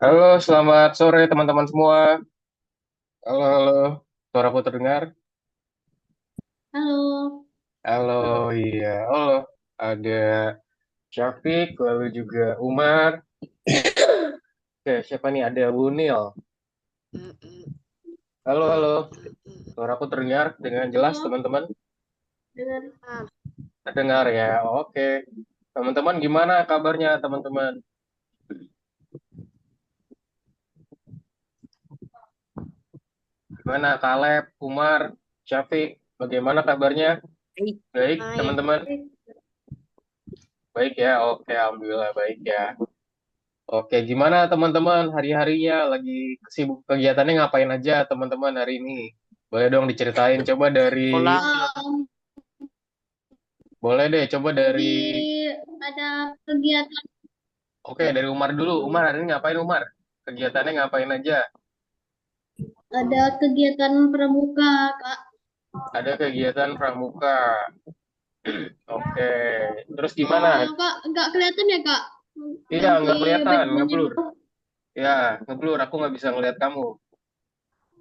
Halo, selamat sore teman-teman semua. Halo, halo. Suaraku terdengar? Halo, Halo, iya. Halo, ada Syafiq, lalu juga Umar. Oke, siapa nih? Ada Bunil. Halo, halo. Suaraku terdengar dengan jelas, halo, teman-teman? dengar. Terdengar ya? Oke. Teman-teman, gimana kabarnya, teman-teman? Gimana Kaleb, Umar, Syafiq? Bagaimana kabarnya? Baik. Baik, Baik. teman-teman? Baik ya? Oke, Alhamdulillah baik ya. Oke, gimana teman-teman hari-harinya lagi sibuk kegiatannya ngapain aja teman-teman hari ini? Boleh dong diceritain coba dari Sekolah. boleh deh coba dari Tadi ada kegiatan, oke dari Umar dulu. Umar hari ini ngapain Umar? Kegiatannya ngapain aja? pramuka, Kak. Ada kegiatan pramuka. Oke. Terus gimana? Kak, nggak kelihatan ya, Kak? Iya, Yang di nggak kelihatan, backgroundnya ngeblur. itu. Ya, ngeblur. Aku nggak bisa ngeliat kamu.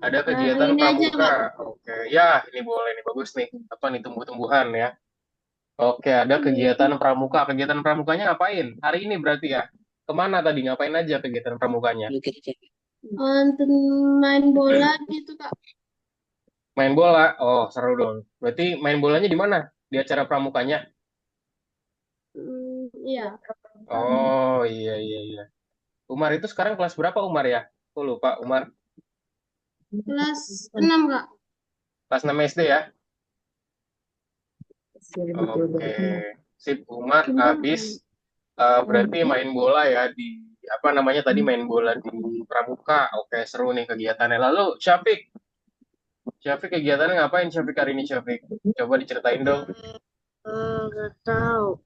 Ada Nah, kegiatan ini aja, pramuka. Kak. Oke, ya ini boleh nih bagus nih. Apa nih tumbuh-tumbuhan ya? Oke, ada kegiatan Hmm, pramuka. Kegiatan pramukanya ngapain? Hari ini berarti ya? Kemana tadi? Ngapain aja kegiatan pramukanya? Untuk main bola gitu, Kak. Main bola. Oh, seru dong. Berarti main bolanya di mana? Di acara pramukanya? Iya. Oh, iya, iya, iya. Umar itu sekarang kelas berapa Umar ya? Aku lupa, Umar. Kelas 6, Kak. Kelas 6 SD ya? Oke. Sip, Umar habis berarti main bola ya di apa namanya tadi main bola di pramuka. Oke, seru nih kegiatannya. Lalu Syafiq, Syafiq kegiatannya ngapain Syafiq hari ini Syafiq? Coba diceritain dong. Nggak tahu.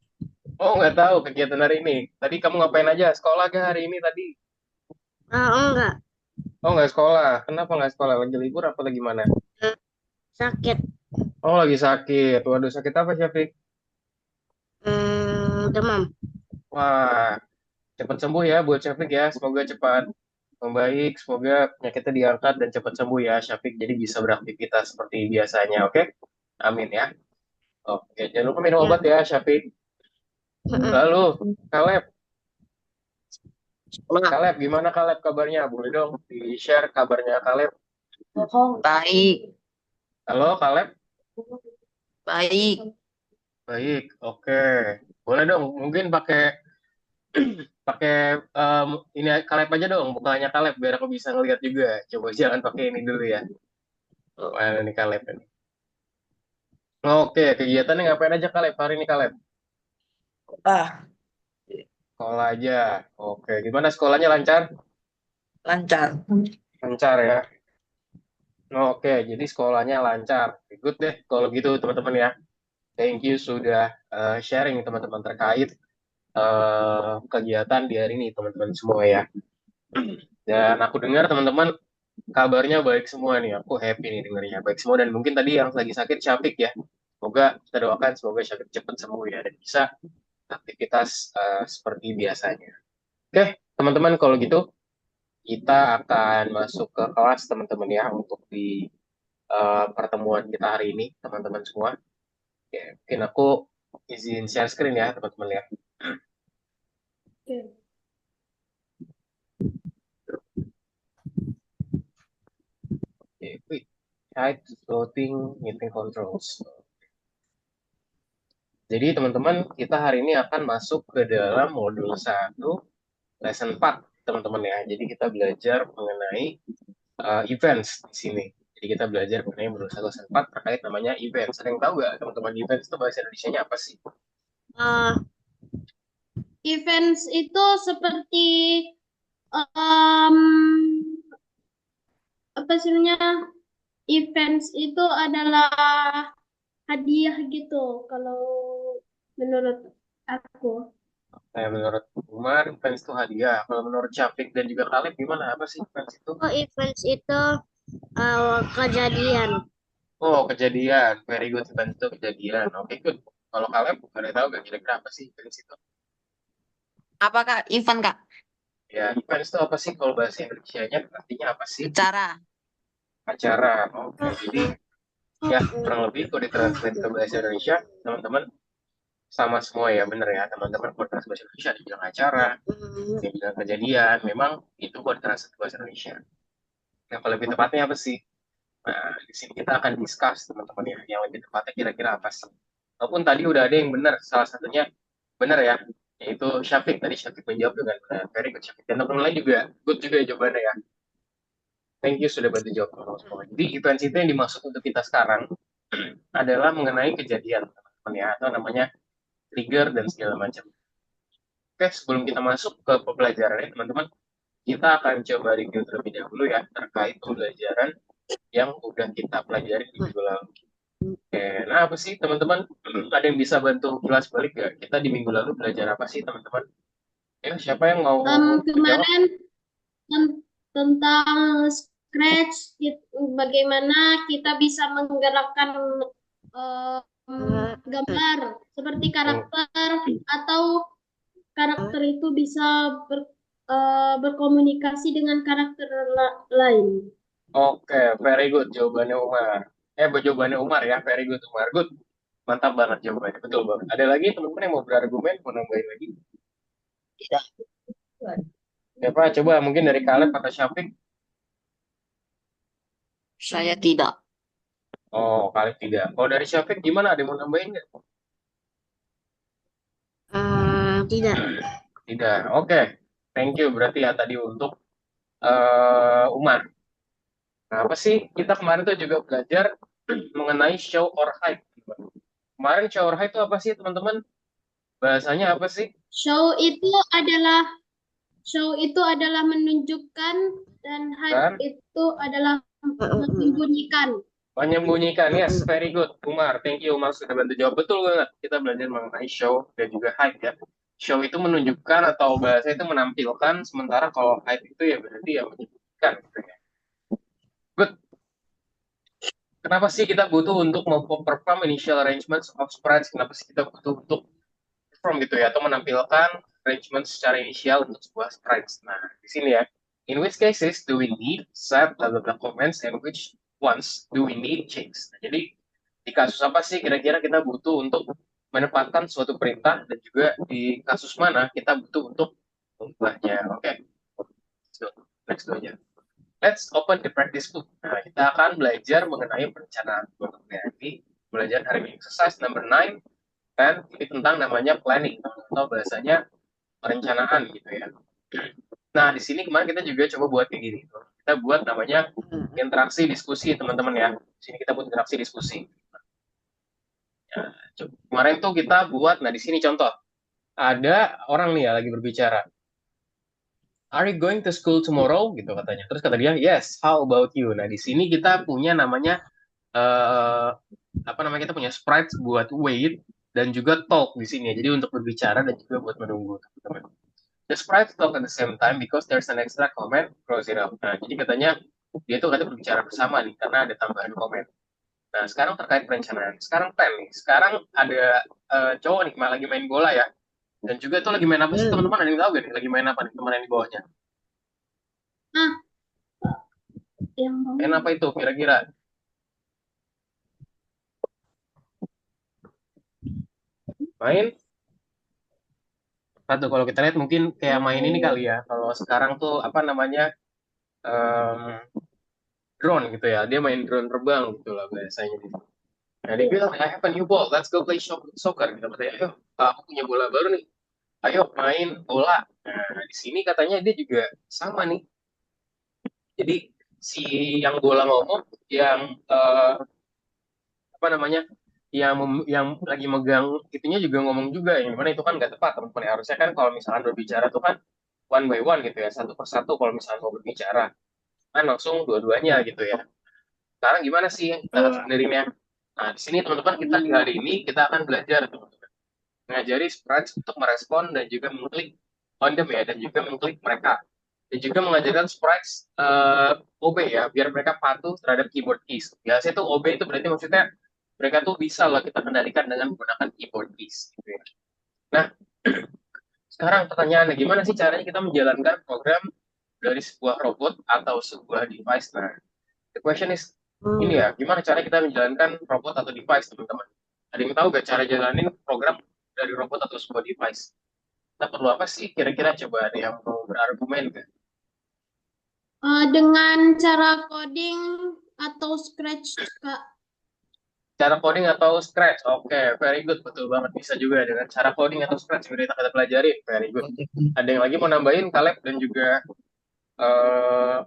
Oh, nggak tahu kegiatan hari ini. Tadi kamu ngapain aja? Sekolah ke hari ini tadi? Enggak. Oh, nggak sekolah. Kenapa nggak sekolah? Lagi libur apa lagi mana? Sakit. Oh, lagi sakit. Waduh, sakit apa Syafiq? Demam. Wah, cepat sembuh ya buat Syafiq ya. Semoga cepat membaik. Semoga penyakitnya diangkat dan cepat sembuh ya Syafiq. Jadi bisa beraktivitas seperti biasanya. Oke? Amin ya. Oke, jangan lupa minum Ya. obat ya Syafiq. Lalu, Kaleb. Sekolah. Kaleb, gimana Kaleb kabarnya? Boleh dong di-share kabarnya Kaleb. Baik. Halo, Kaleb. Baik. Baik, oke. Boleh dong, mungkin pakai pakai em, ini Kaleb aja dong, mukanya Kaleb biar aku bisa ngeliat juga. Coba jangan pakai ini dulu ya. Mana nih Kaleb ini? Oke, kegiatannya ngapain aja Kaleb hari ini Kaleb? Ah, Sekolah aja. Oke, gimana sekolahnya lancar? lancar. Lancar ya. Oke, jadi sekolahnya lancar. Good deh kalau gitu teman-teman ya. Thank you sudah sharing teman-teman terkait kegiatan di hari ini teman-teman semua ya. Dan aku dengar teman-teman kabarnya baik semua nih. Aku happy nih dengarnya baik semua dan mungkin tadi yang lagi sakit Syafiq ya. Semoga kita doakan semoga Syafiq cepat sembuh ya dan bisa aktivitas seperti biasanya. Oke, teman-teman kalau gitu kita akan masuk ke kelas teman-teman ya untuk di pertemuan kita hari ini teman-teman semua. Oke, mungkin aku izin share screen ya teman-teman ya. Oke. Oke, quick. Hide floating meeting controls. Jadi teman-teman, kita hari ini akan masuk ke dalam modul 1, lesson 4, teman-teman ya. Jadi kita belajar mengenai events di sini. Jadi kita belajar mengenai modul 1, lesson 4 terkait namanya events. Ada yang tahu nggak teman-teman events itu bahasa Indonesia-nya apa sih? Events itu seperti em, apa sih namanya? Events itu adalah hadiah gitu kalau menurut aku. Menurut Umar, events itu hadiah. Kalau menurut Syafiq dan juga Khalid, gimana? Apa sih events itu? Oh, events itu kejadian. Oh, kejadian. Very good. Events itu kejadian. Oke, good. Kalau Khalid, ada tahu nggak kira-kira apa sih events itu? Apa Kak? Ivan Kak? Ya, events itu apa sih kalau bahasa Indonesianya? Artinya apa sih? Acara. Acara. Oke, jadi ya kurang lebih kalau ditranslate ke bahasa Indonesia, teman-teman sama semua ya, bener ya, teman-teman kalau translate bahasa Indonesia ada bilang acara, ada yang bilang kejadian, memang itu kalau translate ke bahasa Indonesia. Yang lebih tepatnya apa sih? Nah, di sini kita akan discuss teman-teman ya, yang lebih tepatnya kira-kira apa sih? Walaupun tadi udah ada yang benar, salah satunya benar ya, yaitu Syafiq. Tadi Syafiq menjawab dengan benar. Very good Syafiq. Dan teman-teman lain juga good juga ya jawabannya ya. Thank you sudah bantu jawab teman-teman semua. Jadi events itu yang dimaksud untuk kita sekarang adalah mengenai kejadian teman-teman ya, atau namanya trigger dan segala macam. Oke, sebelum kita masuk ke pembelajarannya teman-teman, kita akan coba review terlebih dahulu ya terkait pembelajaran yang udah kita pelajari di minggu lalu. Oke, nah apa sih teman-teman? Ada yang bisa bantu kelas balik gak? Kita di minggu lalu belajar apa sih teman-teman? Ya, siapa yang mau menjawab? Kemarin tentang Scratch, bagaimana kita bisa menggerakkan gambar seperti Hmm, karakter atau karakter itu bisa berkomunikasi dengan karakter lain. Oke, very good jawabannya Umar. Jawabannya Umar ya, very good Umar. Good. Mantap banget jawabannya, betul banget. Ada lagi teman-teman yang mau berargumen, mau nambahin lagi? Tidak. Siapa? Coba mungkin dari Caleb atau Syafiq. Saya tidak. Oh, Caleb tidak. Kalau dari Syafiq gimana? Ada yang mau nambahin nggak? Tidak. Tidak. Oke. Thank you. Berarti ya tadi untuk Umar. Nah, apa sih? Kita kemarin tuh juga belajar mengenai show or hide. Kemarin show or hide itu apa sih, teman-teman? Bahasanya apa sih? Show itu adalah show itu adalah menunjukkan dan hide Kan? itu adalah menyembunyikan. Menyembunyikan. Yes, very good. Umar, thank you. Umar sudah bantu jawab. Betul banget. Kita belajar mengenai show dan juga hide ya. Show itu menunjukkan atau bahasa itu menampilkan, sementara kalau hide itu ya berarti ya menyembunyikan. Gitu ya. Good. Kenapa sih kita butuh untuk memperform initial arrangements of sprites? Kenapa sih kita butuh untuk perform gitu ya, atau menampilkan arrangement secara inisial untuk sebuah sprites? Nah, di sini ya. In which cases do we need set blah blah blah comments and which ones do we need change? Nah, jadi di kasus apa sih kira-kira kita butuh untuk menempatkan suatu perintah dan juga di kasus mana kita butuh untuk mengubahnya? Oke, let's go. Next aja. Let's open the practice book. Nah, kita akan belajar mengenai perencanaan. Jadi, belajar hari ini exercise number 9, dan ini tentang namanya planning, atau bahasanya perencanaan gitu ya. Nah, di sini kemarin kita juga coba buat kayak gini. Kita buat namanya interaksi diskusi, teman-teman ya. Di sini kita buat interaksi diskusi. Ya, kemarin tuh kita buat, nah di sini contoh. Ada orang nih ya lagi berbicara. Are you going to school tomorrow? Gitu katanya. Terus kata dia, yes, how about you? Nah, di sini kita punya namanya eh apa namanya, kita punya sprites buat wait dan juga talk di sini ya. Jadi untuk berbicara dan juga buat menunggu teman-teman. The sprites talk at the same time because there's an extra comment close it up. Nah, jadi katanya dia tuh katanya berbicara bersama nih karena ada tambahan komen. Nah, sekarang terkait perencanaan. Sekarang plan nih. Sekarang ada cowok nih lagi main bola ya. Dan juga tuh lagi main apa sih teman-teman? Ada yang tahu gak nih? Lagi main apa nih teman yang di bawahnya? Ah, yang Main apa itu kira-kira? Main satu, kalau kita lihat mungkin kayak main ini kali ya. Kalau sekarang tuh apa namanya, em, drone gitu ya. Dia main drone terbang gitu lah biasanya. Nah, dia bilang, I have a new ball, let's go play soccer. Kita katanya, ayo, aku punya bola baru nih. Ayo main bola. Nah, di sini katanya dia juga sama nih. Jadi si yang bola ngomong, yang apa namanya, yang lagi megang itunya juga ngomong juga, yang mana itu kan nggak tepat teman-teman. Harusnya kan kalau misalkan berbicara tuh kan one by one gitu ya, satu persatu kalau misalnya mau berbicara kan langsung dua-duanya gitu ya. Sekarang gimana sih yang kita harus benerinnya? Nah, di sini teman-teman, kita di hari ini kita akan belajar teman-teman mengajari sprites untuk merespon dan juga mengklik on them ya, dan juga mengklik mereka, dan juga mengajarkan sprites OB ya, biar mereka patuh terhadap keyboard keys. Biasanya tuh OB itu berarti maksudnya mereka tuh bisa lah kita kendalikan dengan menggunakan keyboard keys gitu ya. Nah, Sekarang pertanyaannya, gimana sih caranya kita menjalankan program dari sebuah robot atau sebuah device? Nah, the question is, ini ya, gimana cara kita menjalankan robot atau device, teman-teman? Ada yang tahu gak cara jalanin program dari robot atau sebuah device? Kita perlu apa sih? Kira-kira coba ada yang mau berargumen gak? Dengan cara coding atau scratch, Kak. Cara coding atau scratch? Oke, very good. Betul banget. Bisa juga dengan cara coding atau scratch yang kita pelajari. Very good. Ada yang lagi mau nambahin, Caleb dan juga eh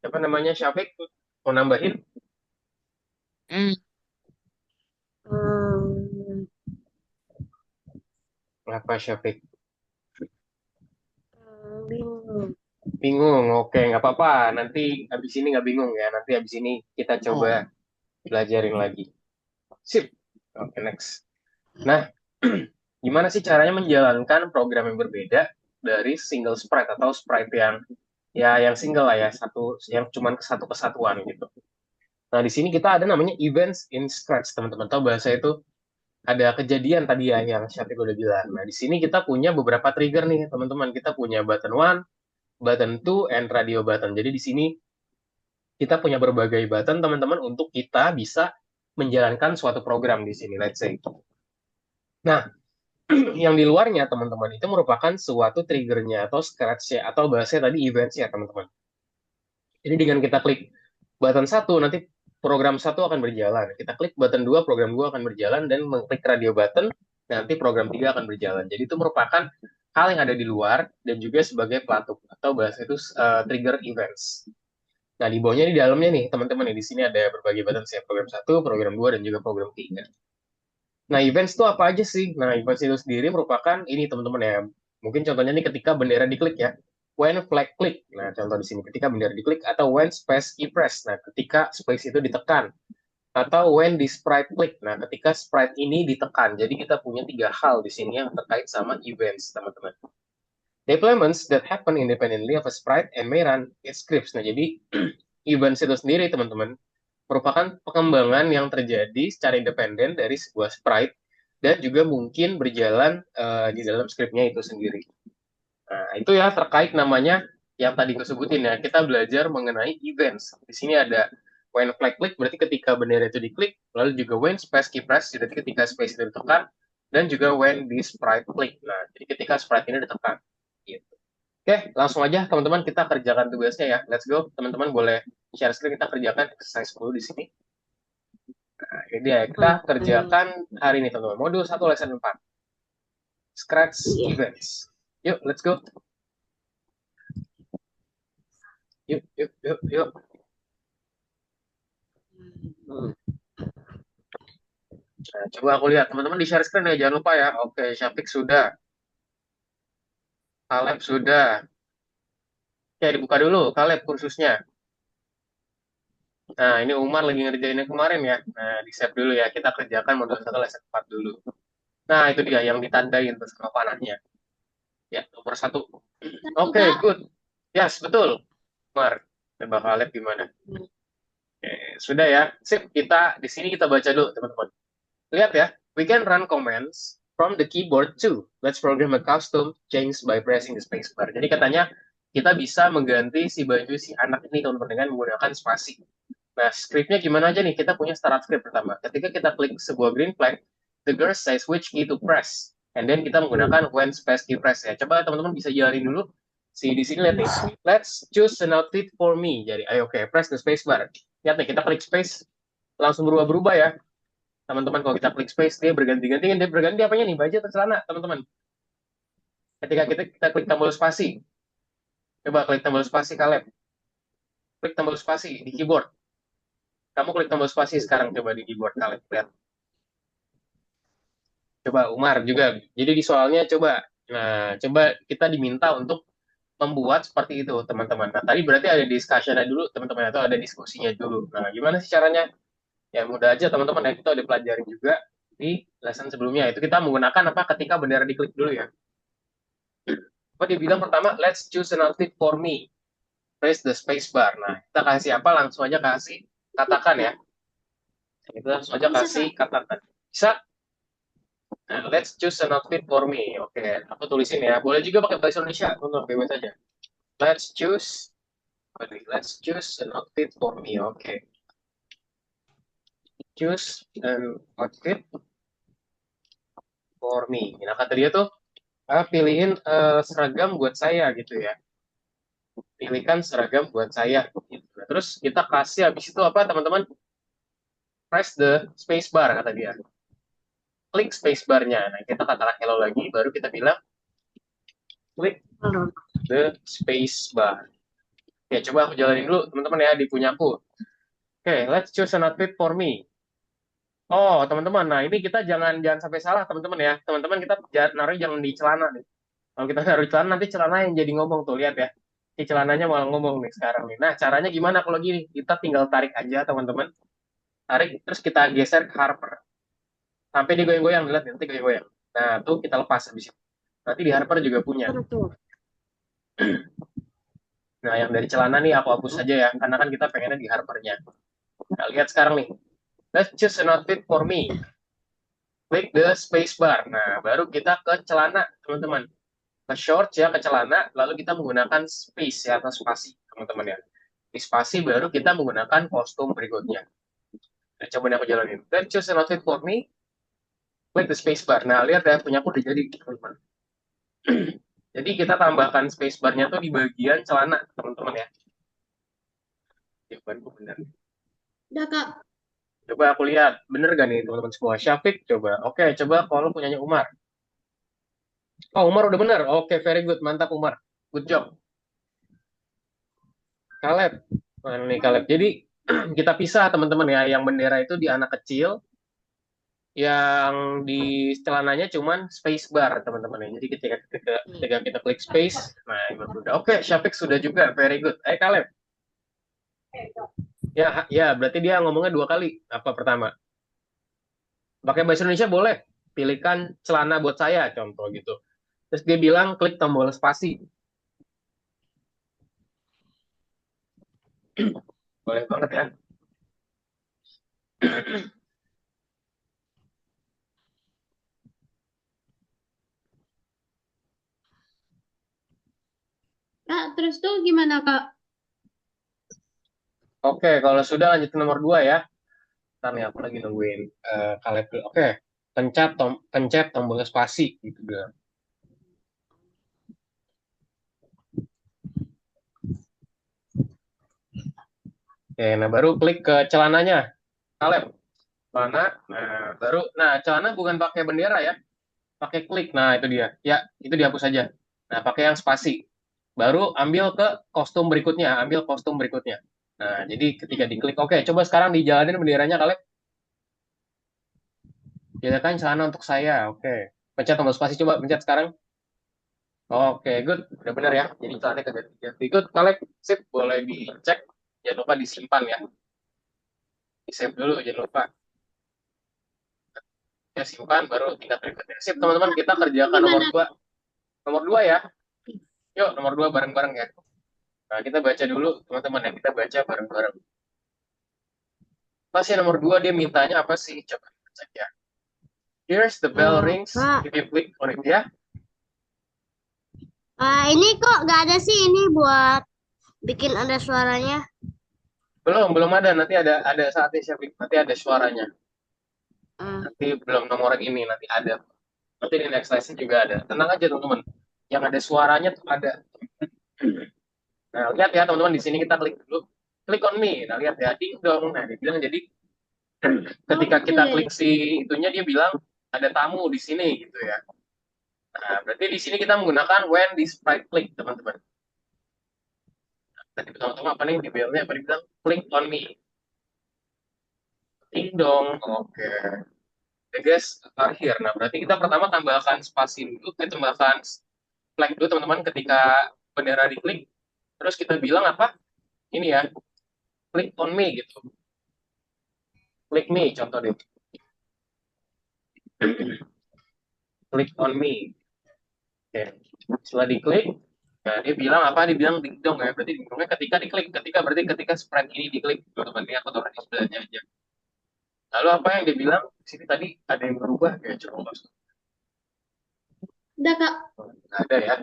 apa namanya, Syafiq? Mau nambahin? Hmm. Hmm. Apa Syafiq? Bingung. Bingung. Oke, nggak apa-apa. Nanti abis ini nggak bingung ya. Nanti abis ini kita coba Oh. belajarin lagi. Sip. Oke, next. Nah, gimana sih caranya menjalankan program yang berbeda dari single sprite atau sprite yang ya yang single lah ya, satu yang cuman satu kesatuan gitu. Nah, di sini kita ada namanya events in Scratch, teman-teman. Tahu bahasa itu ada kejadian tadi ya yang Syafiq udah bilang. Nah, di sini kita punya beberapa trigger nih, teman-teman. Kita punya button one, button two, and radio button. Jadi di sini kita punya berbagai button, teman-teman, untuk kita bisa menjalankan suatu program di sini, let's say. Nah, yang di luarnya, teman-teman, itu merupakan suatu triggernya atau scratch-nya atau bahasanya tadi events-nya, teman-teman. Jadi dengan kita klik button satu, nanti program satu akan berjalan. Kita klik button dua, program dua akan berjalan, dan mengklik radio button, nanti program tiga akan berjalan. Jadi itu merupakan hal yang ada di luar dan juga sebagai pelatuk atau bahasa itu trigger events. Nah, di bawahnya di dalamnya nih, teman-teman, di sini ada berbagai button saya program satu, program dua, dan juga program tiga. Nah, events itu apa aja sih? Nah, events itu sendiri merupakan ini, teman-teman ya. Mungkin contohnya nih ketika bendera diklik ya. When flag click. Nah, contoh di sini ketika bendera diklik atau when space key press. Nah, ketika space itu ditekan. Atau when di sprite click. Nah, ketika sprite ini ditekan. Jadi kita punya tiga hal di sini yang terkait sama events, teman-teman. Deployments that happen independently of a sprite and may run its scripts. Nah, jadi events itu sendiri, teman-teman, merupakan pengembangan yang terjadi secara independen dari sebuah sprite dan juga mungkin berjalan di dalam scriptnya itu sendiri. Nah, itu ya terkait namanya yang tadi gue sebutin ya. Kita belajar mengenai events. Di sini ada when flag click berarti ketika bendera itu diklik, lalu juga when space key press berarti ketika space itu ditekan, dan juga when di sprite click. Nah, jadi ketika sprite ini ditekan. Gitu. Oke, langsung aja teman-teman kita kerjakan tugasnya ya. Let's go. Teman-teman boleh share screen, kita kerjakan exercise 10 di sini. Nah, ini dia, kita kerjakan hari ini teman-teman. Modul 1 lesson 4. Scratch Iya. events. Yuk, let's go. Yuk, yuk, yuk, yuk. Hmm. Nah, coba aku lihat. Teman-teman di share screen ya, jangan lupa ya. Oke, Syafiq sudah. Caleb sudah. Oke, dibuka dulu Caleb kursusnya. Nah, ini Umar lagi ngerjainnya kemarin ya. Nah, di-save dulu ya. Kita kerjakan modul 1 lesson 4 dulu. Nah, itu dia yang ditandain bersama panahnya. Ya, nomor 1. Satu, Oke, Kak. good. Yes, betul. Umar, coba Caleb gimana? Oke, sudah ya. Sip, kita di sini kita baca dulu, teman-teman. Lihat ya, we can run commands from the keyboard too. Let's program a custom change by pressing the spacebar. Jadi katanya kita bisa mengganti si baju si anak ini, teman-teman, dengan menggunakan spasi. Nah, scriptnya gimana aja nih? Kita punya startup script pertama. Ketika kita klik sebuah green flag, the girl says which key to press. And then kita menggunakan when space key press ya. Coba teman-teman bisa jalanin dulu. Di sini lihat nih. Let's choose an outfit for me. Jadi, ayo oke, press the space bar. Lihat nih, kita klik space, langsung berubah-berubah ya. Teman-teman, kalau kita klik space, dia berganti-ganti. Dia berganti apanya nih? Baju atau celana, teman-teman? Ketika kita klik tombol spasi. Coba klik tombol spasi, Caleb. Klik tombol spasi di keyboard. Kamu klik tombol spasi sekarang, coba di keyboard, Caleb. Lihat. Coba Umar juga. Jadi di soalnya coba. Nah, coba kita diminta untuk membuat seperti itu, teman-teman. Nah, tadi berarti ada discussion dulu, teman-teman, atau ada diskusinya dulu. Nah, gimana sih caranya? Ya, mudah aja, teman-teman. Ya, kita udah pelajarin juga di lesson sebelumnya. Itu kita menggunakan apa ketika bendera diklik dulu ya. Apa dia bilang pertama, let's choose an outfit for me. Press the space bar. Nah, kita kasih apa? Langsung aja kasih katakan ya. Kita langsung aja Bisa, kasih Kak. katakan. Bisa? Nah, let's choose an outfit for me. Oke, aku tulisin ya. Boleh juga pakai bahasa Indonesia, untuk bebas aja. Let's choose, let's choose an outfit for me. Oke, choose an outfit for me. Nah, kata dia tuh, pilihin seragam buat saya gitu ya. Pilihkan seragam buat saya. Gitu. Nah, terus kita kasih habis itu apa teman-teman? Press the space bar kata dia. Klik space barnya. Nah, kita katakan hello lagi, baru kita bilang klik Oh. the space bar. Ya, coba aku jalanin dulu teman-teman ya di punyaku. Oke, let's choose an outfit for me. Oh, teman-teman, nah ini kita jangan jangan sampai salah teman-teman ya. Teman-teman kita naruh jangan di celana nih. Kalau kita naruh di celana nanti celana yang jadi ngomong tuh, lihat ya. Ini celananya malah ngomong nih sekarang nih. Nah, caranya gimana kalau gini? Kita tinggal tarik aja teman-teman. Tarik terus kita geser ke Harper. Sampai dia goyang-goyang, lihat nanti goyang-goyang. Nah, tuh kita lepas habis itu. Nanti di Harper juga punya. Mana tuh? Nah, yang dari celana nih aku hapus saja ya, karena kan kita pengennya di Harpernya. Nah, lihat sekarang nih. Let's choose an outfit for me. Klik the space bar. Nah, baru kita ke celana, teman-teman. Ke shorts ya, ke celana, lalu kita menggunakan space ya, atau spasi, teman-teman ya. Di spasi baru kita menggunakan kostum berikutnya. Nah, coba nih aku jalanin. Let's choose an outfit for me. Klik the space bar. Nah, lihat ya, punya aku udah jadi, teman-teman. Jadi kita tambahkan space bar-nya tuh di bagian celana, teman-teman ya. Jawabanku benar. Udah, Kak. Coba aku lihat, bener gak nih teman-teman semua? Syafiq, coba. Oke, coba kalau punyanya Umar. Oh, Umar udah bener. Oke, very good. Mantap, Umar. Good job. Caleb. Nah, nih Caleb. Jadi, kita pisah teman-teman ya. Yang bendera itu di anak kecil, yang di celananya cuman space bar, teman-teman ya. Jadi ketika kita klik space, nah ini udah. Oke, Syafiq sudah juga. Very good. Caleb. Ya, ya, berarti dia ngomongnya dua kali. Apa pertama? Pakai bahasa Indonesia boleh. Pilihkan celana buat saya, contoh gitu. Terus dia bilang klik tombol spasi. Boleh banget ya. Kak, terus tuh gimana, Kak? Oke, kalau sudah lanjut ke nomor 2 ya. Ntar nih aku lagi nungguin Caleb dulu. Oke, pencet tombol spasi gitu bilang. Oke, nah baru klik ke celananya. Caleb, celana. Nah celana bukan pakai bendera ya, pakai klik. Nah itu dia. Ya, itu dihapus aja. Nah pakai yang spasi. Baru ambil ke kostum berikutnya, ambil kostum berikutnya. Nah, jadi ketika diklik, oke, coba sekarang dijalanin benderanya, Caleb. Jadikan celana untuk saya, oke. Pencet tombol spasi, coba pencet sekarang. Oke, good. Udah benar ya. Jadi celananya keganti. Good, Caleb. Sip, boleh dicek. Jangan lupa disimpan ya. Di-save dulu, jangan lupa. Ya, simpan, baru tingkat berikutnya. Sip, teman-teman, kita kerjakan nomor Gimana? 2. Nomor 2 ya. Yuk, nomor 2 bareng-bareng ya. Nah, kita baca dulu, teman-teman ya. Kita baca bareng-bareng. Pas ya nomor 2 dia mintanya apa sih? Coba cek ya. Here's the bell rings. Kak, If you click on it ya. ini kok gak ada sih ini buat bikin ada suaranya. Belum ada. Nanti ada saatnya Syafiq. Nanti ada suaranya. Eh, Nanti belum nomor ini, nanti ada. Nanti di next lesson juga ada. Tenang aja teman-teman. Yang ada suaranya tuh ada. Nah, lihat ya teman-teman di sini kita klik dulu. Klik on me. Nah, lihat ya ding dong. Nah, dia bilang jadi ketika kita Oke. klik si itunya dia bilang ada tamu di sini gitu ya. Nah, berarti di sini kita menggunakan when this sprite click, teman-teman. Tadi pertama-tama apa nih di bellnya apa dibilang click on me. Ding dong. Oke. The guests are here. Nah, berarti kita pertama tambahkan spasi dulu, kita tambahkan flag dulu teman-teman ketika bendera diklik. Terus kita bilang apa? Ini ya, click on me gitu. Click me contoh deh. Click on me. Oke. Setelah diklik, nah dia bilang apa? Dia bilang ding dong ya. Berarti ding dongnya ketika diklik, berarti ketika spread ini diklik, teman-teman ini aku taruh di sebelahnya aja. Lalu apa yang dia bilang? Di sini tadi ada yang berubah kayak coba masuk. Udah, Kak. Nggak ada ya.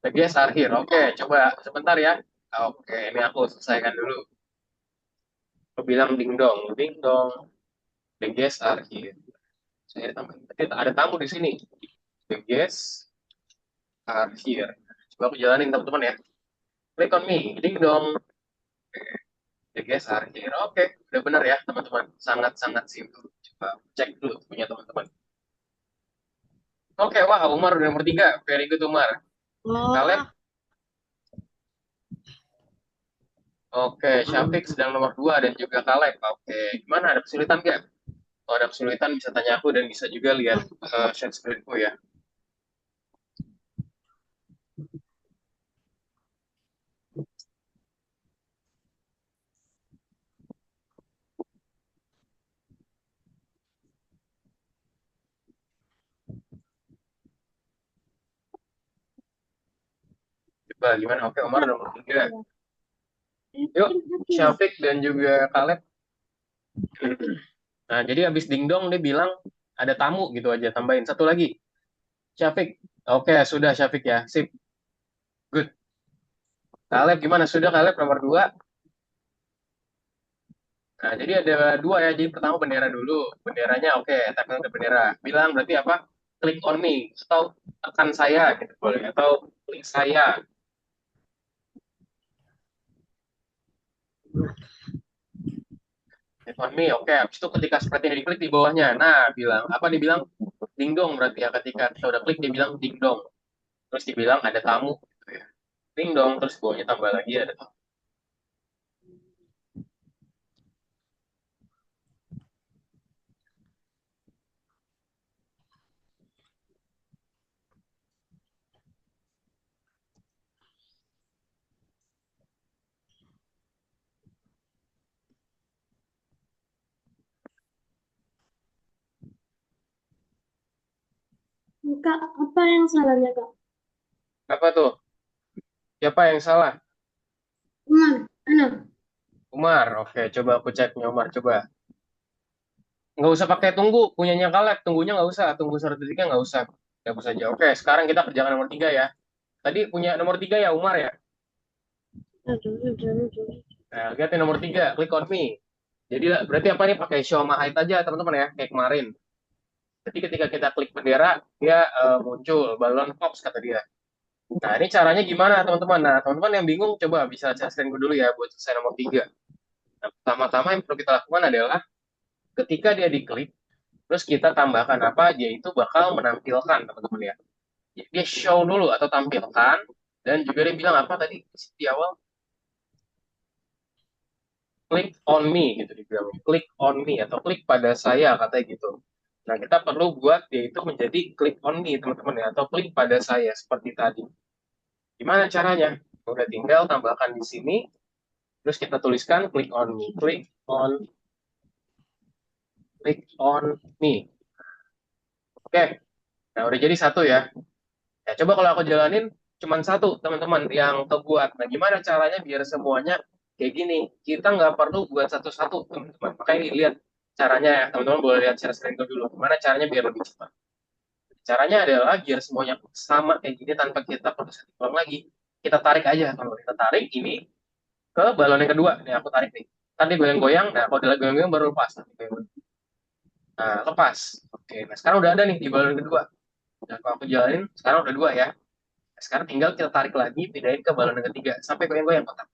The guests are here. Oke, coba sebentar ya. Oke, ini aku selesaikan dulu. Aku bilang ding dong, ding dong. The guests are here. Saya tambahin. Berarti ada tamu di sini. The guests are here. Coba aku jalanin teman-teman ya. Click on me, ding dong. The guests are here. Oke, udah benar ya teman-teman. Sangat-sangat simpel. Coba cek dulu punya teman-teman. Oke, wah Umar udah nomor 3. Very good Umar. Kaleb. Oh, Oke, Syafiq sedang nomor 2 dan juga Kaleb. Oke, gimana? Ada kesulitan nggak? Kalau ada kesulitan bisa tanya aku dan bisa juga lihat share screenku ya. Coba gimana? Oke, Umar nomor 3. Yuk, Syafiq dan juga Kaleb. Nah, jadi habis dingdong dia bilang ada tamu gitu aja. Tambahin satu lagi. Syafiq. Oke, sudah Syafiq ya. Sip. Good. Kaleb gimana? Sudah Kaleb nomor 2. Nah, jadi ada 2 ya. Jadi pertama bendera dulu. Benderanya oke, tekan ke bendera. Bilang berarti apa? Click on me atau tekan saya gitu boleh atau klik saya. Click on me, oke. Habis itu ketika seperti ini diklik di bawahnya. Nah, bilang apa dibilang? Ding dong berarti ya ketika kita udah klik dia bilang ding dong. Terus dibilang ada tamu gitu ya. Ding dong terus bawahnya tambah lagi ada tamu. Kak, apa yang salahnya, Kak? Apa tuh? Siapa yang salah? Mana? Umar. Oke, coba aku ceknya Umar. Coba. Nggak usah pakai tunggu. Punyanya Kaleb. Tunggunya nggak usah. Tunggu 1 detiknya nggak usah. Hapus saja. Oke, sekarang kita kerjakan nomor 3 ya. Tadi punya nomor 3 ya Umar ya. Nah, lihat yang nomor 3. Click on me. Jadi berarti apa nih? Pakai show my height aja teman-teman ya. Kayak kemarin. Jadi ketika kita klik bendera, dia muncul. Balon pops kata dia. Nah, ini caranya gimana teman-teman? Nah, teman-teman yang bingung coba bisa cek dulu ya buat selesai nomor 3. Nah, pertama-tama yang perlu kita lakukan adalah ketika dia diklik, terus kita tambahkan apa, dia itu bakal menampilkan teman-teman ya. Dia show dulu atau tampilkan, dan juga dia bilang apa tadi di awal, click on me gitu dibilang, click on me atau klik pada saya katanya gitu. Nah, kita perlu buat dia itu menjadi click on me teman-teman ya, atau klik pada saya seperti tadi. Gimana caranya? Udah tinggal tambahkan di sini, terus kita tuliskan click on me, click on me. Oke, nah udah jadi satu ya. Ya, coba kalau aku jalanin cuman satu, teman-teman, yang kebuat. Nah, gimana caranya biar semuanya kayak gini? Kita nggak perlu buat satu-satu, teman-teman. Makanya ini lihat caranya ya, teman-teman boleh lihat share screen dulu. Gimana caranya biar lebih cepat? Caranya adalah biar semuanya sama kayak gini tanpa kita perlu setting ulang lagi. Kita tarik aja, kalau kita tarik ini ke balon yang kedua. Nih aku tarik nih. Tadi goyang-goyang, nah kalau udah goyang-goyang baru lepas. Nah, lepas. Oke, nah sekarang udah ada nih di balon yang kedua. Nah, kalau aku jalanin, sekarang udah 2 ya. Sekarang tinggal kita tarik lagi, pindahin ke balon yang ketiga. Sampai goyang-goyang kotak.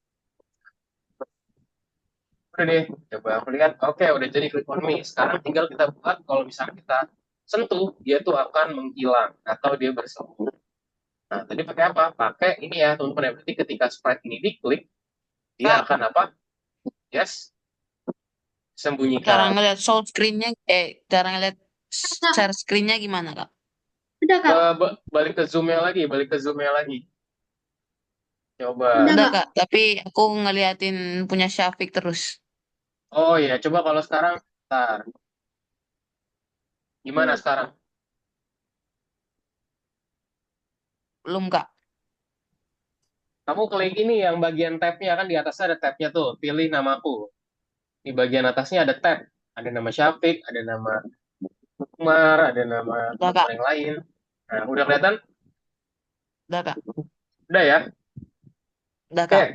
Udah deh, coba aku lihat. Oke, udah jadi click on me. Sekarang tinggal kita buat, kalau misalnya kita sentuh, dia tuh akan menghilang. Atau dia bersembunyi. Nah, tadi pakai apa? Pakai ini ya, teman-teman. Berarti ketika sprite ini diklik, dia Kak, akan apa? Yes, cara sembunyikan. ngeliat short screen-nya, cara ngeliat Kak, share screen-nya gimana, Kak? udah, Kak. Balik ke zoom-nya lagi, balik ke zoom-nya lagi. Udah, Coba. Udah, Kak. Kak, tapi aku ngeliatin punya Syafiq terus. Oh iya, coba kalau sekarang, ntar. Gimana sekarang? Belum, Kak. Kamu klik ini yang bagian tab-nya kan di atasnya ada tab-nya tuh. Pilih namaku. Di bagian atasnya ada tab. Ada nama Syafiq, ada nama Umar, ada nama Udah, Kak. teman yang lain. Nah, udah kelihatan? Udah, Kak. Udah ya? Udah, Oke, Kak.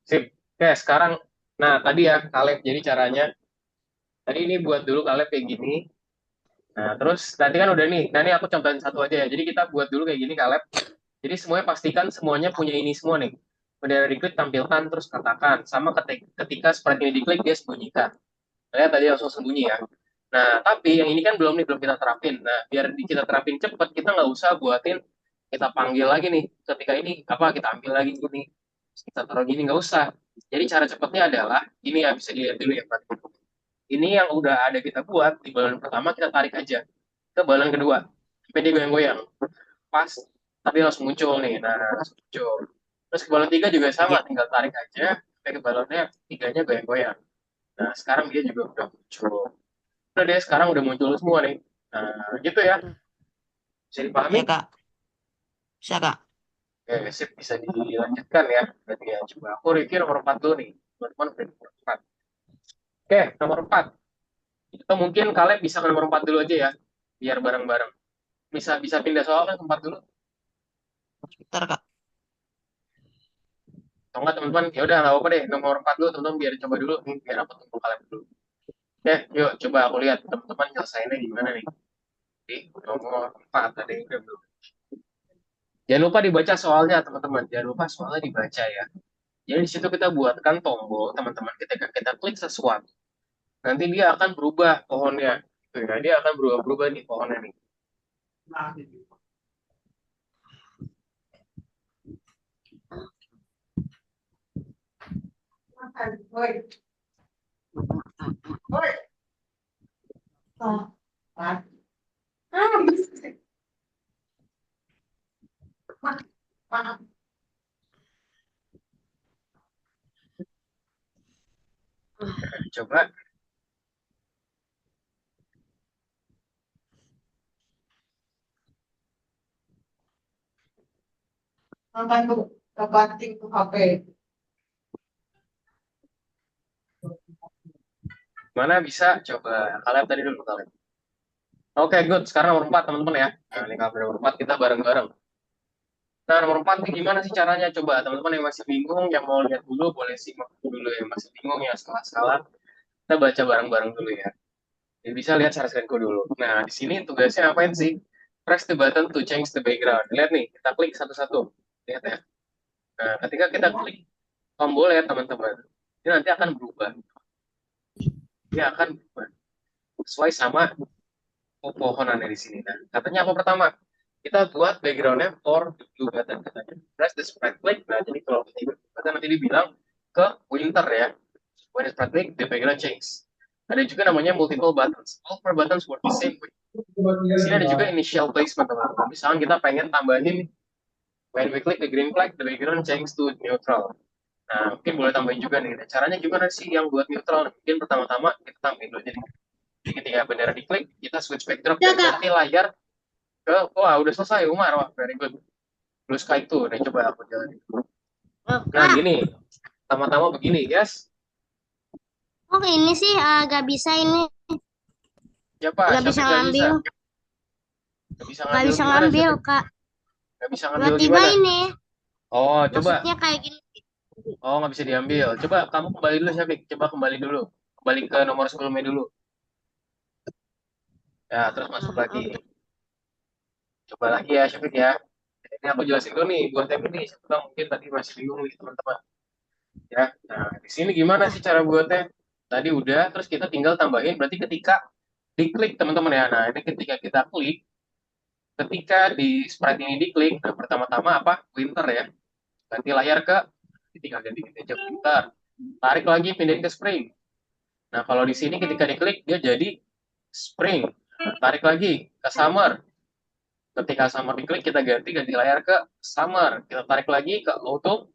sip. Oke, sekarang, nah tadi ya, Kaleb, jadi caranya, tadi ini buat dulu Kaleb kayak gini. Nah, terus tadi kan udah nih, nah ini aku contohin satu aja ya. Jadi kita buat dulu kayak gini, Kaleb. Jadi semuanya pastikan semuanya punya ini semua nih. Bendera diklik, tampilkan, terus katakan. Sama ketika sprite ini diklik, dia sembunyikan. Saya tadi langsung sembunyi ya. Nah, tapi yang ini kan belum nih, belum kita terapin. Nah, biar kita terapin cepet, kita nggak usah buatin, kita panggil lagi nih. Ketika ini, apa, kita ambil lagi gini. Kita taruh gini, nggak usah. Jadi cara cepetnya adalah, ini ya, bisa dilihat dulu ya. Ini yang udah ada kita buat, di balon pertama kita tarik aja ke balon kedua. Sampai dia goyang-goyang. Pas, tapi langsung muncul nih. Nah, langsung muncul. Terus ke balon tiga juga sama, Iya. tinggal tarik aja, sampai ke balonnya, tiganya goyang-goyang. Nah, sekarang dia juga udah muncul. Udah deh, sekarang udah muncul semua nih. Nah, gitu ya. Bisa dipahami? Iya, Kak. Bisa, Kak. Oke, sip. Bisa dilanjutkan ya. Berarti ya, coba aku review nomor 4 dulu nih. Teman-teman udah nomor 4. Oke, nomor 4. Atau mungkin kalian bisa ke nomor 4 dulu aja ya. Biar bareng-bareng. Bisa bisa pindah soal kan ke 4 dulu. Bentar, Kak. Atau enggak teman-teman, ya udah nggak apa-apa deh. Nomor 4 dulu teman-teman biar coba dulu. Nih, biar aku tunggu kalian dulu. Oke, yuk coba aku lihat teman-teman nyelesainnya gimana nih. Di nomor 4 tadi udah belum. Jangan lupa dibaca soalnya teman-teman. Jangan lupa soalnya dibaca ya. Jadi di situ kita buatkan tombol teman-teman ketika kita klik sesuatu. Nanti dia akan berubah pohonnya. Gitu ya. Dia akan berubah-berubah nih pohonnya nih. Coba. Makan tuh, kebanting tuh HP. Mana bisa? Coba. Kalian tadi dulu kalian. Oke, good. Sekarang nomor 4 teman-teman ya. Nah, ini kalau nomor 4 kita bareng-bareng. Nah, nomor 4 ini gimana sih caranya? Coba teman-teman yang masih bingung, yang mau lihat dulu, boleh simak dulu ya. Masih bingung ya setelah kita baca bareng-bareng dulu ya. Jadi bisa lihat share screen-ku dulu. Nah, di sini tugasnya apain sih? Press the button to change the background. Lihat nih, kita klik satu-satu. Lihat ya. Nah, ketika kita klik tombol ya teman-teman, ini nanti akan berubah. Dia akan berubah. Sesuai sama pohonannya di sini. Nah, katanya apa pertama? Kita buat backgroundnya for the blue button. Katanya press the sprite click. Nah, jadi kalau kita nanti dibilang ke winter ya. When the sprite click, the background change. Ada juga namanya multiple buttons. All four buttons work the same way. Di sini ada juga initial placement teman-teman. Misalnya kita pengen tambahin when we click the green flag, the background change to neutral. Nah, mungkin boleh tambahin juga nih. Nah, caranya gimana sih yang buat neutral? Mungkin pertama-tama kita tambahin dulu. Jadi ketika bendera diklik, kita switch backdrop Ya, dan Kak. ganti layar ke, wah udah selesai Umar, wah very good. Blue sky tuh, nah coba aku jalanin. Oh, Nah Kak, gini, pertama-tama begini, yes. kok ini sih agak bisa ini, Siapa? nggak Siapa bisa yang nggak bisa? ngambil, Nggak bisa nggak ngambil bisa gimana? ngambil, Siapa? Kak. Nggak bisa ngambil Tiba-tiba gimana? ini, Oh, coba. maksudnya kayak gini. Oh, nggak bisa diambil. Coba kamu kembali dulu, Syafik. Coba kembali dulu. Kembali ke nomor sebelumnya dulu. Ya, terus masuk lagi. Coba lagi ya, Syafik ya. Ini aku jelasin dulu nih buat yang ini. Siapa tahu mungkin tadi masih bingung nih teman-teman. Ya, nah di sini gimana sih cara buatnya? Tadi udah, terus kita tinggal tambahin. Berarti ketika diklik teman-teman ya. Nah, ini ketika kita klik, ketika di sprite ini diklik, nah pertama-tama apa? Winter ya. Ganti layar ke, tinggal ganti aja winter. Tarik lagi, pindahin ke spring. Nah, kalau di sini ketika diklik, dia jadi spring. Tarik lagi ke summer. Ketika summer diklik, kita ganti layar ke summer. Kita tarik lagi ke autumn.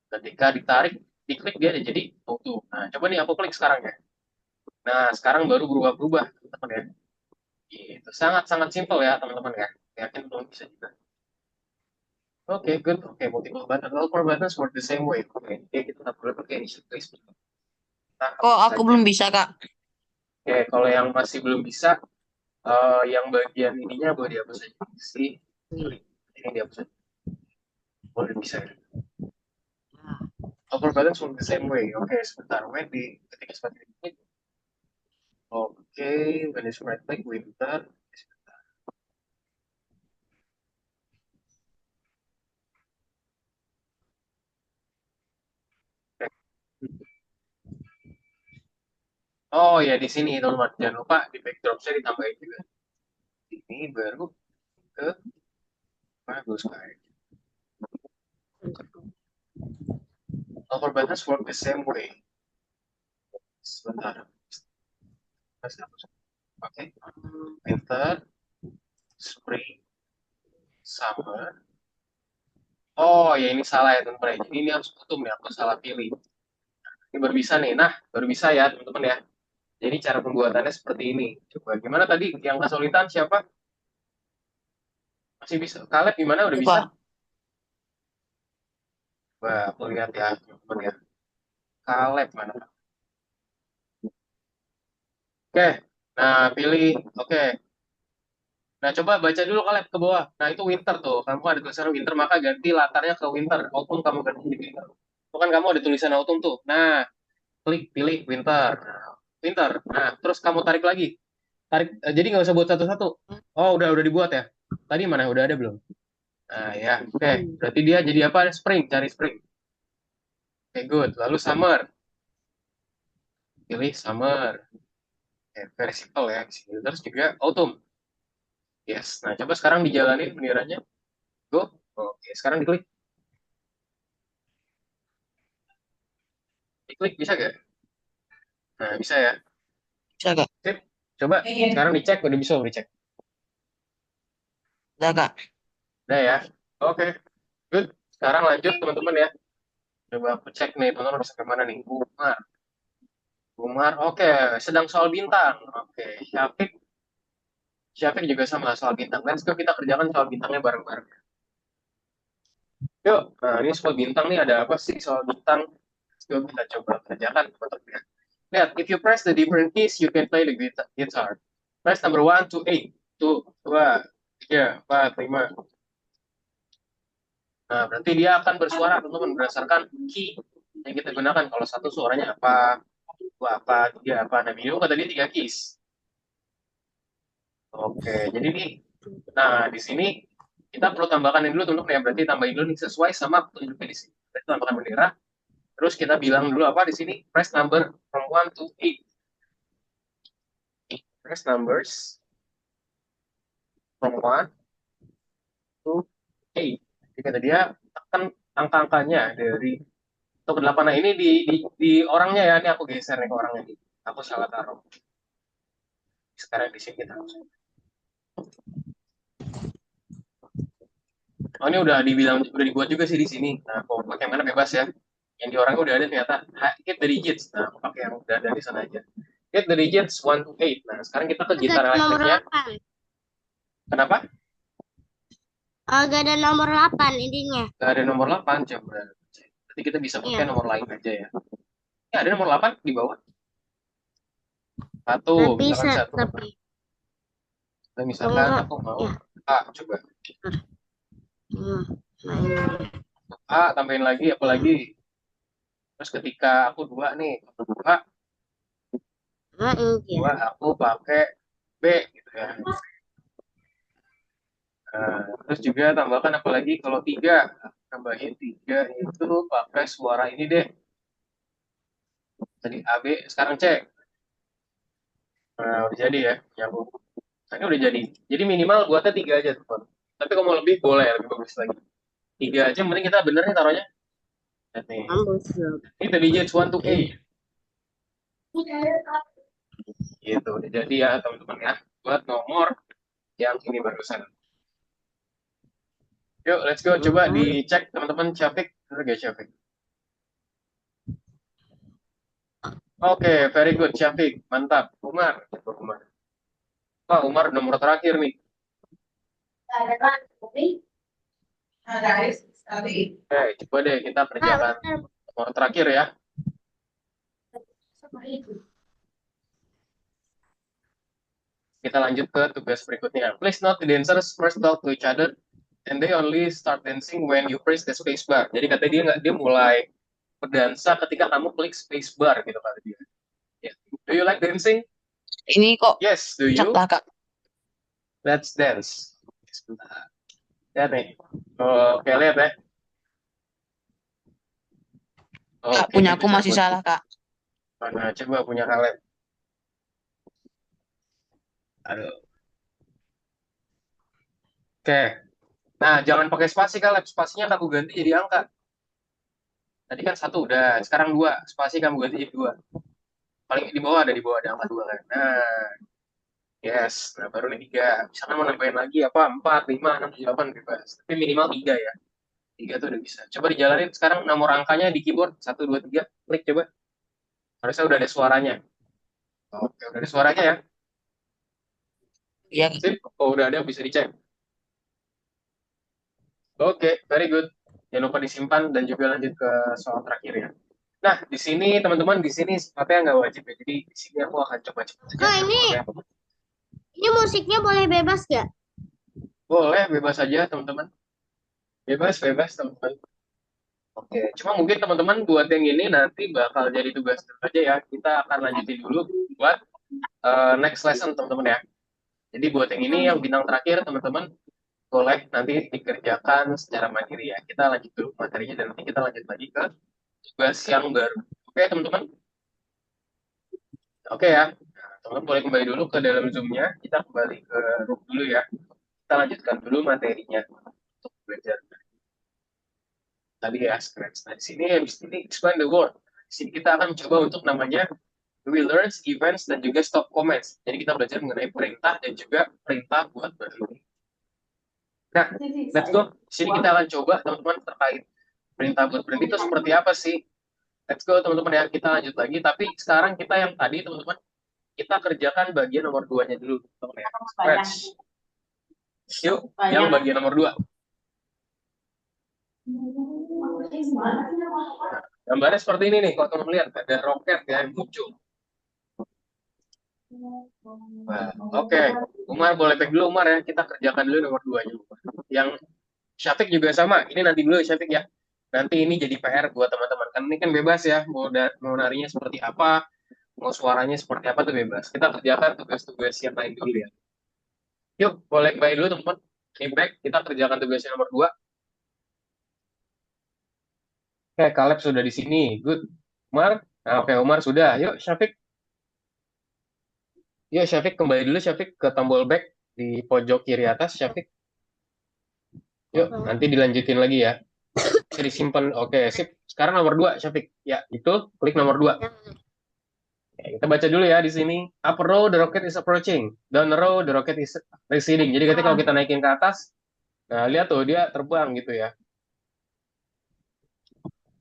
Ketika diklik dia jadi autumn. Nah, coba nih aku klik sekarang ya. Nah, sekarang baru berubah-berubah, teman-teman ya. Gitu. Sangat-sangat simpel ya, teman-teman ya. Yakin belum bisa juga. Oke, good. Oke, multiple button. All four buttons work the same way. Oke, kita tak boleh pakai initial placement. Kita Kok hapus aku saja. belum bisa, Kak? Oke, kalau yang masih belum bisa, Yang bagian ininya boleh dihapus aja sih. Ini dihapus aja. Boleh bisa ya. Upper balance work the same way. Oke, sebentar. When ketika seperti ini. Oke, when it's right click, winter. Oh ya di sini teman-teman, jangan lupa di backdrop saya ditambahin juga. Ini baru ke bagus kayak. Upper balance work the same way. Sebentar. Oke, winter, spring, summer. Oh ya ini salah ya teman-teman. Jadi ini harus tutup nih, aku salah pilih. Ini baru bisa nih. Nah, baru bisa ya teman-teman ya. Jadi cara pembuatannya seperti ini. Coba gimana tadi yang kesulitan siapa? Masih bisa. Kaleb gimana? Udah bisa? Lupa. Wah, aku lihat ya teman-teman ya. Kaleb mana? Oke. Nah, pilih. Oke. Nah, coba baca dulu Kaleb ke bawah. Nah, itu winter tuh. Kamu ada tulisan winter, maka ganti latarnya ke winter. Autumn kamu ganti di winter. Itu kan kamu ada tulisan autumn tuh. Nah, klik pilih winter. Winter. Nah, terus kamu tarik lagi. Tarik. Jadi nggak usah buat satu-satu. Oh, udah dibuat ya. Tadi mana? Udah ada belum? Nah, ya. Oke. Berarti dia jadi apa? Spring. Cari spring. Oke, good. Lalu summer. Pilih summer. Oke, very simple ya. Terus juga autumn. Yes. Nah, coba sekarang dijalanin pendirannya. Go. Oke, sekarang diklik. Diklik bisa gak? Nah, bisa ya. Bisa, Kak. Sip. Coba sekarang dicek, udah bisa dicek. Udah, Kak. Udah ya. Oke. Good. Sekarang lanjut teman-teman ya. Coba aku cek nih, teman-teman bisa kemana nih? Umar. Umar, oke. Sedang soal bintang. Oke. Syafiq. Syafiq juga sama soal bintang. Let's go kita kerjakan soal bintangnya bareng-bareng. Yuk. Nah, ini soal bintang nih ada apa sih soal bintang? Let's go kita coba kerjakan teman-teman ya. Lihat, if you press the different keys, you can play the guitar. Press number 1 to 8. 2, 2, 3, 4, 5. Nah, berarti dia akan bersuara teman-teman berdasarkan key yang kita gunakan. Kalau satu suaranya apa, dua apa, tiga apa. Nah, video kata dia 3 keys. Oke, jadi nih, nah di sini kita perlu tambahkan ini dulu teman-teman ya. Berarti tambahin dulu nih sesuai sama petunjuknya di sini. Berarti tambahkan bendera. Terus kita bilang dulu apa di sini? Press number from 1 to 8. Press numbers from 1 to 8. Jadi kata dia tekan angka-angkanya dari untuk 8. Nah, ini di orangnya ya. Ini aku geser nih ke orangnya. Aku salah taruh. Sekarang di sini kita. Oh, ini udah dibuat juga sih di sini. Nah, mau pakai mana bebas ya. Yang di orangnya udah ada ternyata. Hit the digits. Nah, aku pakai yang udah ada di sana aja. Hit the digits 1 to 8. Nah, sekarang kita ke gitar Nomor elektriknya. 8. Kenapa? Gak ada nomor 8 intinya. Gak ada nomor 8, coba. Nanti kita bisa pakai Iya. nomor lain aja ya. Ya, ada nomor 8 di bawah. Satu, Nggak misalkan bisa, satu. tapi. Nah, misalkan Enggak, aku mau ya. A, coba. Nah, ini. A, tambahin lagi, apa lagi? Terus ketika aku 2 nih, dua, Nah, ini dua dia. aku pakai B, gitu ya. Nah, terus juga tambahkan apa lagi? Kalau 3, tambahin 3 itu pakai suara ini deh. Tadi A, B, sekarang C. Nah, udah jadi ya. Yang ini udah jadi. Jadi minimal buatnya 3 aja, teman. Tapi kalau mau lebih, boleh lebih bagus lagi. 3 aja, yang penting kita bener nih taruhnya. Lihat nih. Ambus. Ini the digits 1 to 8. Gitu, udah jadi ya teman-teman ya. Buat nomor yang ini barusan. Yuk, let's go. Coba dicek teman-teman Syafiq. Bener gak Syafiq? Oke, very good Syafiq. Mantap. Umar. Umar. Wah, Umar nomor terakhir nih. Nah, guys, sekali. Oke, coba deh kita kerjakan nomor terakhir ya. Kita lanjut ke tugas berikutnya. Please note the dancers first talk to each other and they only start dancing when you press the space bar. Jadi katanya dia mulai berdansa ketika kamu klik space bar gitu kata dia. Yeah. Do you like dancing? Ini kok Yes, do you? salah, Kak. Let's dance. Sebentar. Lihat nih. Oke, lihat ya. Kak, Oke, punya kita aku masih coba. salah, Kak. Mana coba punya kalian. Aduh. Oke. Nah, jangan pakai spasi kalian. Spasinya kamu ganti jadi angka. Tadi kan satu udah, sekarang dua. Spasi kamu ganti jadi dua. Paling di bawah ada angka dua kan. Nah, yes. Nah, baru nih tiga. Misalnya mau nambahin lagi apa? 4, 5, 6, 7, 8 bebas. Tapi minimal tiga ya. Tiga tuh udah bisa. Coba dijalanin sekarang nomor angkanya di keyboard. 1, 2, 3. Klik coba. Harusnya udah ada suaranya. Oke, udah ada suaranya ya. Iya, Sip. Oh, udah ada, bisa dicek. Oke, very good. Jangan lupa disimpan dan juga lanjut ke soal terakhir ya. Nah, di sini teman-teman, di sini sifatnya nggak wajib ya. Jadi di sini aku akan coba cepat saja. Kak, ini musiknya boleh bebas gak? Boleh, bebas saja teman-teman. Bebas, bebas teman-teman. Oke, cuma mungkin teman-teman buat yang ini nanti bakal jadi tugas aja ya. Kita akan lanjutin dulu buat next lesson teman-teman ya. Jadi buat yang ini yang bintang terakhir teman-teman boleh nanti dikerjakan secara mandiri ya. Kita lanjut dulu materinya dan nanti kita lanjut lagi ke tugas yang baru. Oke teman-teman. Oke ya. Nah, teman-teman boleh kembali dulu ke dalam Zoom-nya. Kita kembali ke room dulu ya. Kita lanjutkan dulu materinya untuk belajar tadi ya scratch. Nah, di sini habis ini explain the word. Di sini kita akan mencoba untuk namanya relearns, events, dan juga stop comments. Jadi kita belajar mengenai perintah dan juga perintah buat berhenti. Nah, let's go. Di sini kita akan coba teman-teman terkait perintah buat berhenti itu seperti apa sih? Let's go teman-teman ya. Kita lanjut lagi. Tapi sekarang kita yang tadi teman-teman kita kerjakan bagian nomor 2-nya dulu. Teman-teman ya. Scratch. Yuk, yang bagian nomor 2. Nah, gambarnya seperti ini nih, kalau teman lihat ada roket ya yang muncul. Nah, oke. Umar boleh back dulu Umar ya, kita kerjakan dulu nomor 2-nya. Yang Syafiq juga sama, ini nanti dulu Syafiq ya. Nanti ini jadi PR buat teman-teman, kan ini kan bebas ya, mau narinya seperti apa, mau suaranya seperti apa tuh bebas. Kita kerjakan tugas-tugas yang lain dulu ya. Yuk, boleh kembali dulu teman-teman. Ini back, kita kerjakan tugasnya nomor 2. Oke, Caleb sudah di sini. Good. Umar? Nah, oke, Umar sudah. Yuk, Syafiq. Yuk, Syafiq kembali dulu, Syafiq, ke tombol back di pojok kiri atas, Syafiq. Yuk, nanti dilanjutin lagi ya. Bisa disimpan. Oke, sip. Sekarang nomor 2, Syafiq. Ya, itu klik nomor 2. Oke, kita baca dulu ya di sini. Up row, the rocket is approaching. Down row, the rocket is receding. Jadi ketika kalau kita naikin ke atas, nah lihat tuh dia terbang gitu ya.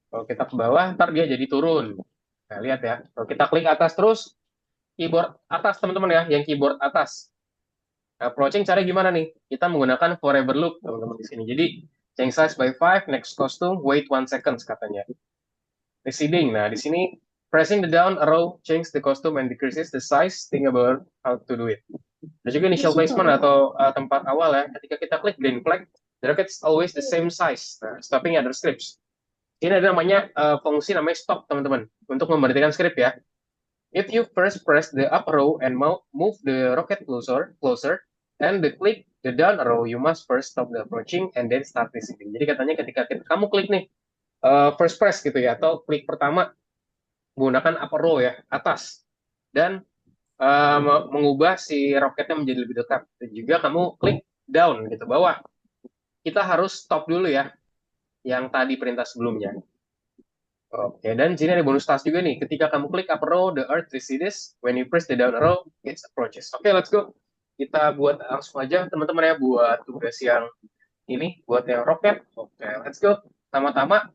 Kalau kita ke bawah, ntar dia jadi turun. Nah, lihat ya. Kalau kita klik atas terus, keyboard atas teman-teman ya, yang keyboard atas. Nah, approaching cara gimana nih? Kita menggunakan forever loop teman-teman di sini. Jadi change size by 5, next costume, wait 1 seconds katanya. Receding. Nah, di sini pressing the down arrow change the costume and decreases the size. Think about how to do it. Ada juga initial placement atau tempat awal ya. Ketika kita klik green flag, the rocket's always the same size. Nah, stopping other scripts. Ini ada namanya fungsi namanya stop teman-teman untuk memberhentikan script ya. If you first press the up arrow and move the rocket closer, and click the down arrow, you must first stop the approaching and then start receding. Jadi katanya ketika kamu klik nih first press gitu ya, atau klik pertama menggunakan up arrow ya atas, dan mengubah si roketnya menjadi lebih dekat. Dan juga kamu klik down gitu bawah. Kita harus stop dulu ya, yang tadi perintah sebelumnya. Oke, dan di sini ada bonus task juga nih. Ketika kamu klik up arrow, the earth recedes. When you press the down arrow, it approaches. Oke, let's go. Kita buat langsung aja, teman-teman ya, buat tugas yang ini, buat yang roket. Oke, let's go. Pertama-tama,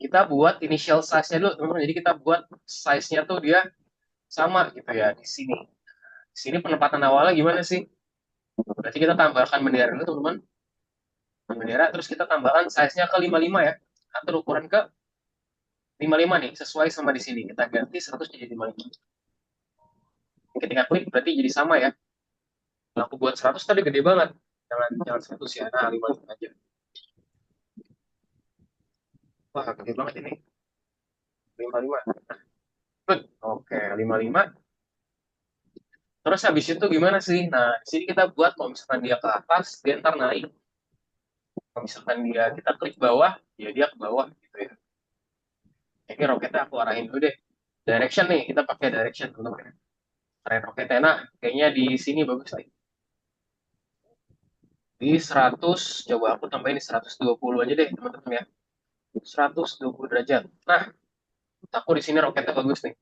kita buat initial size-nya dulu, teman-teman. Jadi kita buat size-nya tuh dia sama gitu ya, di sini. Di sini penempatan awalnya gimana sih? Berarti kita tambahkan bendera dulu, teman-teman. Bendera, terus kita tambahkan size-nya ke 55 ya. Atur ukuran ke 55 nih, sesuai sama di sini. Kita ganti 100 jadi 55. Ketika klik berarti jadi sama ya. Kalau aku buat 100 tadi gede banget. Jangan 100 ya. Nah, 55 aja. Wah, gede banget ini. 55. Good. Oke, 55. Terus habis itu gimana sih? Nah, di sini kita buat kalau misalkan dia ke atas, dia ntar naik. Kalau misalkan kita klik bawah, ya dia ke bawah gitu ya. Ini roketnya aku arahin dulu deh. Direction nih, kita pakai direction teman-teman. Arahin roketnya. Nah, kayaknya di sini bagus nih. Di 100, coba aku tambahin di 120 aja deh teman-teman ya. 120 derajat. Nah, aku di sini roketnya bagus nih.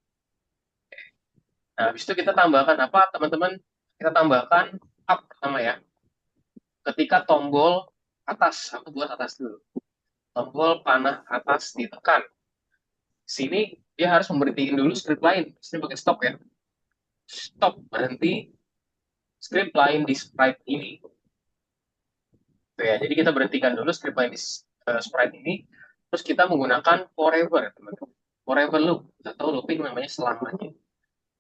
Nah, habis itu kita tambahkan apa teman-teman? Kita tambahkan up pertama ya. Ketika tombol atas, aku buat atas dulu. Tombol panah atas ditekan. Sini dia harus memberhentiin dulu script line. Sini pakai stop ya. Stop, berhenti. Script line di sprite ini. Tuh ya, jadi kita berhentikan dulu script line di sprite ini. Terus kita menggunakan forever, teman-teman. Forever loop atau looping namanya selamanya.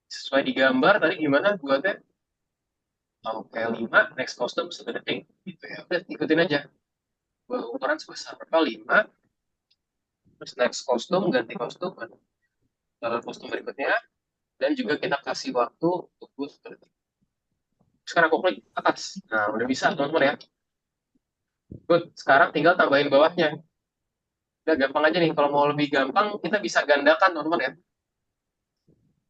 Sesuai di gambar tadi gimana buatnya? Oke, 5, next custom 1 detik. Gitu ya. Udah, ikutin aja. Ukuran sebesar berapa? 5. Terus next kostum, ganti kostum. Kostum berikutnya. Dan juga kita kasih waktu tunggu 1 detik. Sekarang aku klik atas. Nah, udah bisa teman-teman ya. Good. Sekarang tinggal tambahin bawahnya. Udah gampang aja nih. Kalau mau lebih gampang, kita bisa gandakan teman-teman ya.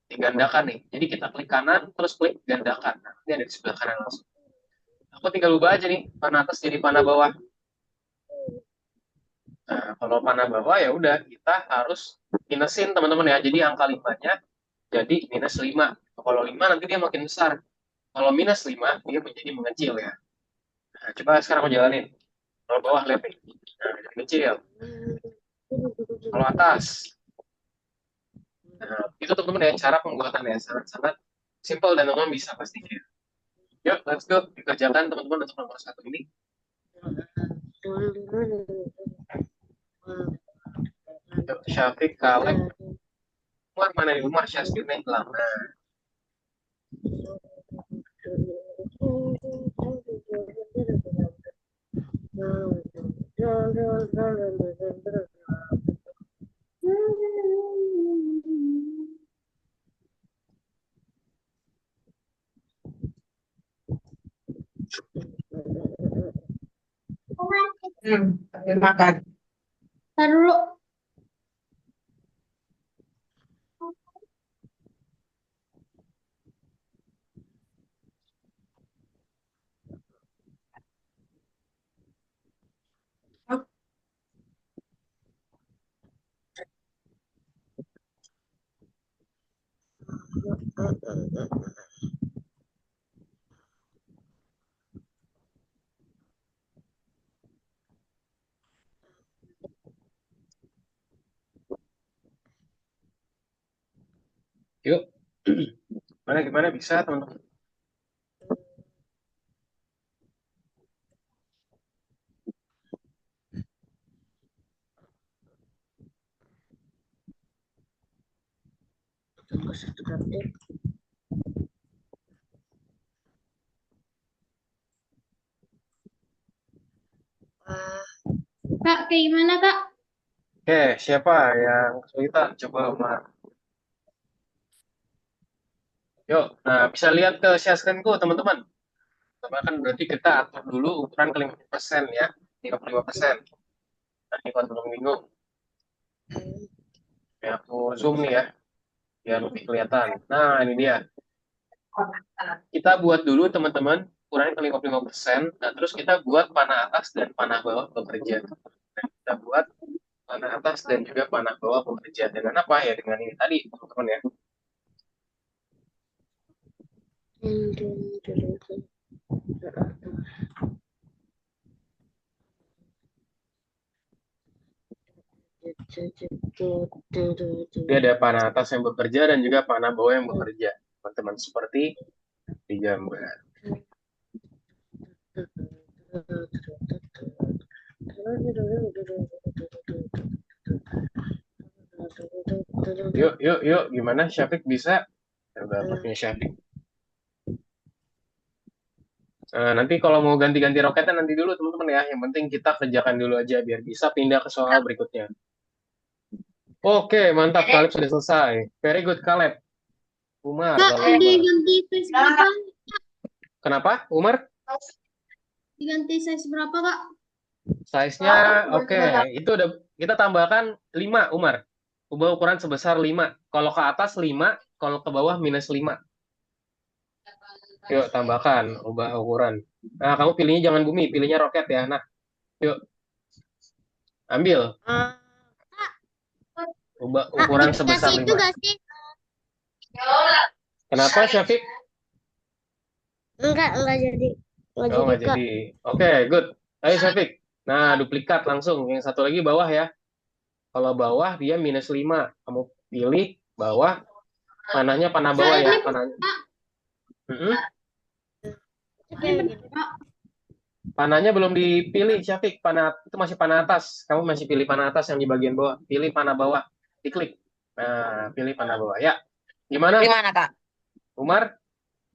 Digandakan nih. Jadi kita klik kanan, terus klik gandakan. Nah, ini ada di sebelah kanan langsung. Aku tinggal ubah aja nih. Panah atas jadi panah bawah. Nah, kalau panah bawah ya udah kita harus minusin teman-teman ya. Jadi angka 5-nya jadi -5. Kalau 5 nanti dia makin besar. Kalau -5 dia menjadi mengecil ya. Nah, coba sekarang aku jalanin. Kalau bawah lihat nih. Nah, jadi kecil. Kalau atas. Nah, itu teman-teman ya cara pembuatannya sangat-sangat simple dan teman-teman bisa pastinya. Yuk, let's go. Dikerjakan teman-teman untuk nomor 1 ini. Yuk, Syafiq, Kalek. Umar mana nih? Umar Syazmin yang lama. Sambil makan. Ntar dulu. Yuk. Gimana bisa teman-teman? Kak, kayak gimana, Kak? Oke, siapa yang kesulitan? Coba Umar. Yuk, nah bisa lihat ke share screen-ku teman-teman. Pertama kan berarti kita atur dulu ukuran ke 50% ya. 55%. Nah, ini kalau belum bingung. Ya, aku zoom nih ya. Biar lebih kelihatan. Nah, ini dia. Kita buat dulu teman-teman ukuran ke 55%. Nah, terus kita buat panah atas dan panah bawah bekerja. Nah, kita buat panah atas dan juga panah bawah bekerja. Dengan apa ya? Dengan ini tadi, teman-teman ya. Jadi ada panah atas yang bekerja dan juga panah bawah yang bekerja. Teman-teman, seperti di gambar. Yuk. Gimana Syafiq bisa? Coba punya Syafiq. Nanti kalau mau ganti-ganti roketnya nanti dulu teman-teman ya. Yang penting kita kerjakan dulu aja biar bisa pindah ke soal berikutnya. Oke, mantap. Kaleb sudah selesai. Very good, Kaleb. Umar, Kak, lalu Umar. diganti size berapa? Kenapa, Umar? Diganti size berapa, Kak? Size-nya, oke. Itu udah kita tambahkan 5, Umar. Ubah ukuran sebesar 5. Kalau ke atas 5, kalau ke bawah minus 5. Yuk, tambahkan. Ubah ukuran. Nah, kamu pilihnya jangan bumi, pilihnya roket ya. Nah, yuk, ambil. Eh, Ubah ukuran sebesar dikasih itu 5. gak sih? Kenapa, Syafiq? Enggak jadi. Enggak Oh, jadi, nggak Kak. jadi. Oke, good. Ayo, Syafiq. Nah, duplikat langsung. Yang satu lagi bawah ya. Kalau bawah, dia minus 5. Kamu pilih bawah. Panahnya panah bawah Kak, ya. ini Panahnya. Mm-mm. Kak. Panahnya belum dipilih, Syafiq. Panah itu masih panah atas. Kamu masih pilih panah atas yang di bagian bawah. Pilih panah bawah. Diklik. Nah, pilih panah bawah. Ya. Gimana, Gimana, Kak? Umar?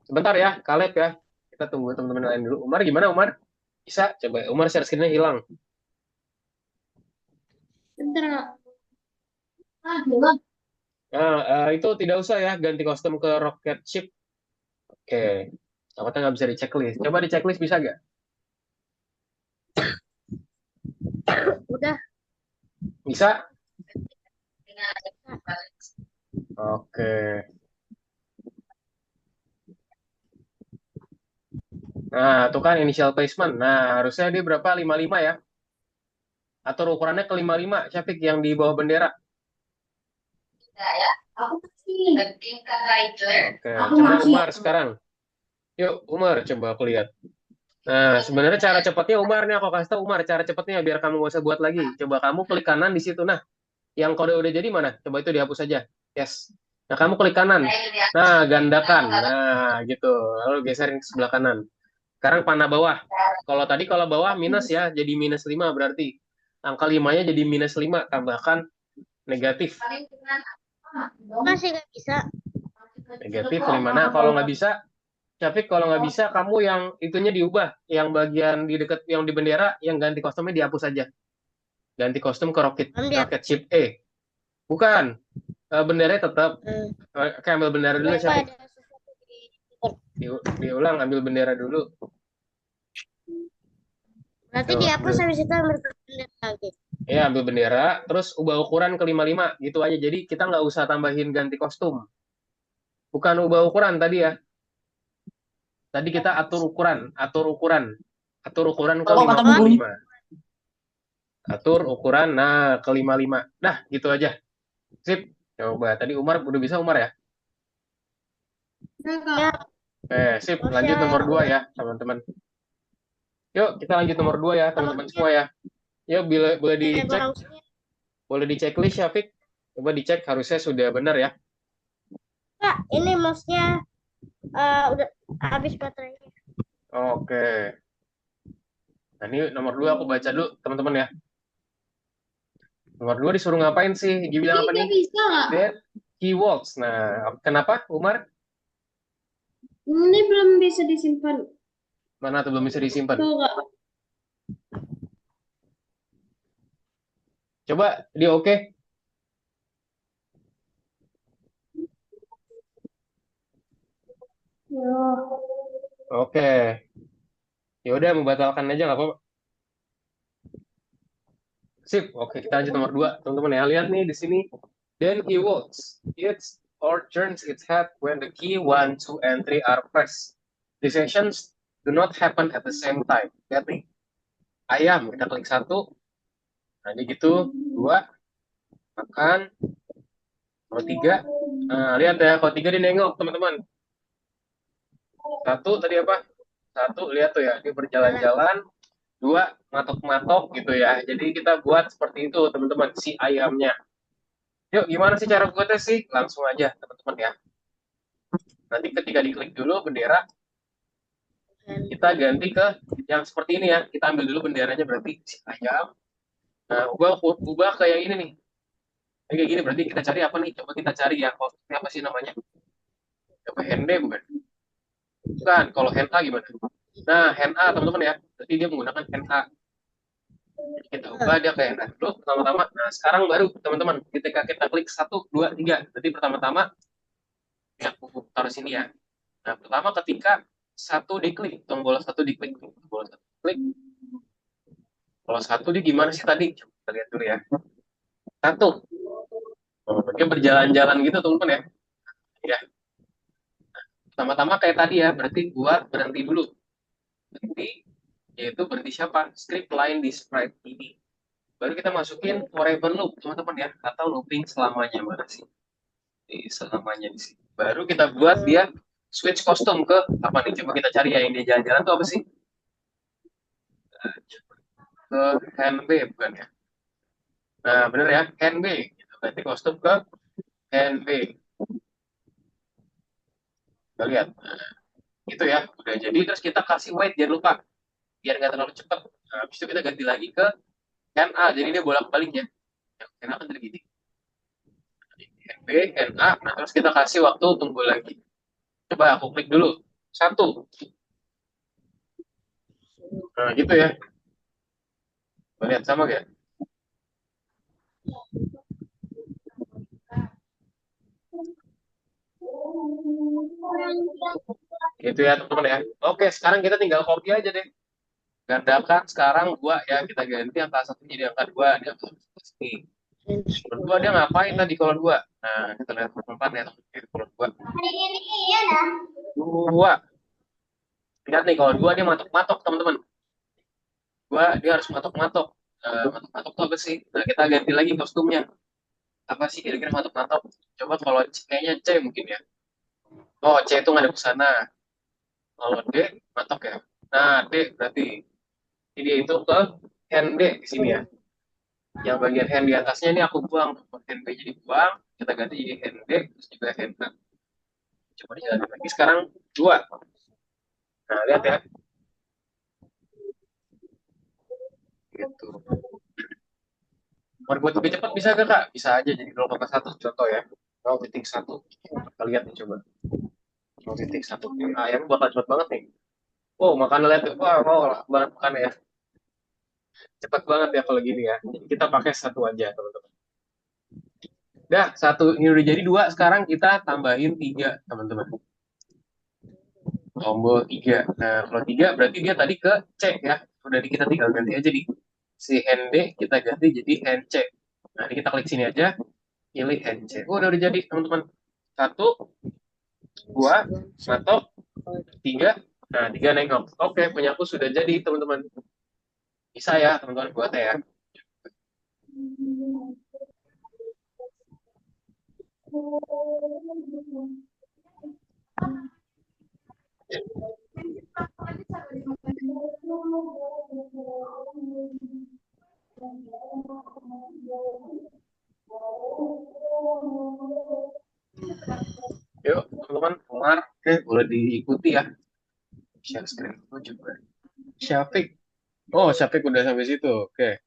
Sebentar ya, Kaleb ya. Kita tunggu teman-teman lain dulu. Umar gimana, Umar? Bisa? Coba. Umar share screen-nya hilang. Bentar, Kak. Nah, itu tidak usah ya, ganti kostum ke rocket ship. Oke. Takutnya nggak bisa di checklist. Coba di checklist bisa nggak? Udah. Bisa? Oke. Nah, itu kan initial placement. Nah, harusnya dia berapa? 55 ya? Atur ukurannya ke 55, Syafiq, yang di bawah bendera. Oke, coba Umar sekarang. Yuk, Umar, coba aku lihat. Nah, sebenarnya cara cepatnya Umar nih, aku kasih tahu Umar cara cepatnya biar kamu nggak usah buat lagi. Coba kamu klik kanan di situ. Nah, yang kode udah jadi mana? Coba itu dihapus aja. Yes. Nah, kamu klik kanan. Nah, gandakan. Nah, gitu. Lalu geserin ke sebelah kanan. Sekarang panah bawah. Kalau bawah minus ya, jadi minus 5 berarti. Angka 5-nya jadi minus 5, tambahkan negatif. Masih nggak bisa. Negatif 5. Nah, kalau nggak bisa, Syafiq, kalau nggak bisa, kamu yang itunya diubah. Yang bagian di dekat, yang di bendera, yang ganti kostumnya dihapus aja. Ganti kostum ke Dia. rocket ship E. Bukan. Benderanya tetap. Oke, ambil bendera dulu, Kenapa Syafiq. ada sesuatu di Diulang, ambil bendera dulu. Berarti Tuh, dihapus ambil. habis itu ambil bendera lagi. Ya, ambil bendera, terus ubah ukuran ke 55, gitu aja. Jadi kita nggak usah tambahin ganti kostum. Bukan ubah ukuran tadi ya. Tadi kita atur ukuran. Atur ukuran ke 55. Atur ukuran, nah, ke 55. Nah, gitu aja. Sip. Coba, tadi Umar, udah bisa Umar ya? Ya, Kak. Sip. Lanjut nomor 2 ya, teman-teman. Yuk, kita lanjut nomor 2 ya, teman-teman semua ya. Yuk, boleh dicek. Boleh dicek list, Syafiq. Coba dicek, harusnya sudah benar ya. Kak, ini mouse-nya udah habis baterainya. Oke. Nah, ini nomor 2 aku baca dulu, teman-teman ya. Nomor 2 disuruh ngapain sih? Dia bilang apa nih? Bisa, Kak. That keywords. Nah, kenapa, Umar? Ini belum bisa disimpan. Mana tuh belum bisa disimpan? Tuh, Kak. Coba di oke. Ya. Oke. Ya udah, membatalkan aja nggak apa-apa. Sip. Oke, kita lanjut nomor 2, teman-teman ya. Lihat nih di sini. Then he walks. It or turns its head when the key 1, 2, and 3 are pressed. These actions do not happen at the same time. Lihat nih. Ayam, kita klik 1. Nah, ini gitu. 2. Makan. Kalau 3. Nah, lihat ya. Kalau 3 dia nengok, teman-teman. 1 tadi apa? 1, lihat tuh ya. Dia berjalan-jalan. 2, matok-matok gitu ya. Jadi kita buat seperti itu, teman-teman. Si ayamnya. Yuk, gimana sih cara buatnya sih? Langsung aja, teman-teman ya. Nanti ketika diklik dulu bendera, kita ganti ke yang seperti ini ya. Kita ambil dulu benderanya berarti si ayam. Nah, ubah kayak ini nih. Kayak gini berarti kita cari apa nih? Coba kita cari ya. Kostumnya apa sih namanya? Coba Hende bukan? Bukan. Kalau Henta gimana? Nah, hand A teman-teman ya. Berarti dia menggunakan hand A. Kita ubah dia ke hand A dulu pertama-tama. Nah, sekarang baru teman-teman ketika kita klik 1, 2, 3. Berarti pertama-tama ya aku taruh sini ya. Nah, pertama ketika satu diklik, tombol satu diklik, tombol satu diklik. Kalau satu dia gimana sih tadi? Coba kita lihat dulu ya. Satu. Oh, dia berjalan-jalan gitu teman-teman ya. Ya, pertama-tama kayak tadi ya, berarti buat berhenti dulu. Berhenti, yaitu berhenti siapa? Script line di sprite ini. Baru kita masukin forever loop, teman-teman ya, atau looping selamanya mana sih? Selamanya di sini. Baru kita buat dia switch custom ke apa nih? Coba kita cari ya yang dia jalan-jalan tuh apa sih? Ke hand B bukan ya? Nah, bener ya, hand B. Gitu. Berarti custom ke hand B. Kita lihat. Nah, itu ya, udah jadi. Terus kita kasih wait, jangan lupa. Biar nggak terlalu cepat. Nah, habis itu kita ganti lagi ke hand A. Jadi dia bolak-balik ya. Hand A kan jadi gini. Hand B, hand A. Nah, terus kita kasih waktu tunggu lagi. Coba aku klik dulu. 1. Nah, gitu ya. Lihat sama gak? Gitu ya teman-teman ya. Oke, sekarang kita tinggal copy aja deh. Gandakan sekarang gua ya, kita ganti angka 1 jadi angka 2. Dia sini. Berdua dia ngapain tadi kalau 2? Nah, kita lihat teman-teman ya. Kalau 2. Iya dah. 2. Lihat nih, kalau 2 dia matok-matok teman-teman. 2 dia harus matok-matok. Matok-matok tuh apa sih? Nah, kita ganti lagi kostumnya. Apa sih kira-kira matok-matok? Coba kalau kayaknya C mungkin ya. Oh, C itu ngadep ke sana. Kalau D, matok ya. Nah, D berarti ini itu ke hand D di sini ya. Yang bagian hand di atasnya ini aku buang. Hand B jadi buang. Kita ganti jadi hand D, terus juga hand A. Coba dijalanin lagi. Sekarang 2. Nah, lihat ya. Gitu. Mau buat lebih cepat bisa gak, Kak? Bisa aja jadi 0,1 contoh ya. 0,1. Kita lihat nih coba. 0,1. Nah, yang bakal cepat banget nih. Oh, makan lihat tuh. Wah, mau lah banget makan ya. Cepat banget ya kalau gini ya. Jadi kita pakai 1 aja, teman-teman. Dah, 1 ini udah jadi 2. Sekarang kita tambahin 3, teman-teman. Tombol 3. Nah, kalau 3 berarti dia tadi ke C ya. Udah kita tinggal ganti aja di si hand D, kita ganti jadi hand C. Nah, ini kita klik sini aja, pilih hand C. Oh, udah jadi, teman-teman. 1, 2, 1, 3. Nah, 3 nengok. Oke, punya aku sudah jadi, teman-teman. Bisa ya, teman-teman, buat ya. Yuk, teman-teman, Umar, oke, boleh diikuti ya. Share screen dulu coba. Syafiq. Oh, Syafiq udah sampai situ. Oke.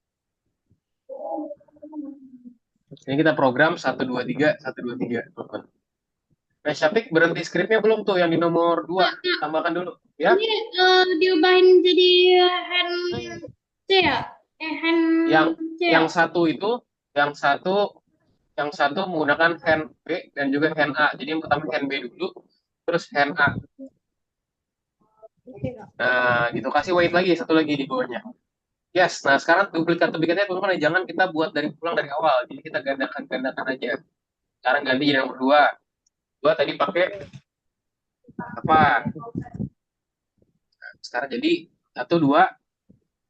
Ini kita program 1, 2, 3, 1, 2, 3. Nah, Syafiq berhenti skripnya belum tuh yang di nomor 2? Tambahkan dulu. Ya. Ini diubahin jadi hand C ya? Hand C ya? Yang satu itu, yang satu menggunakan hand B dan juga hand A. Jadi yang pertama hand B dulu, terus hand A. Nah, gitu. Kasih wait lagi, satu lagi di bawahnya. Yes, nah sekarang duplikatnya teman-teman jangan kita buat pulang dari awal. Jadi kita gandakan aja. Sekarang ganti jadi nomor 2. 2 tadi pakai apa? Nah, sekarang jadi 1, 2,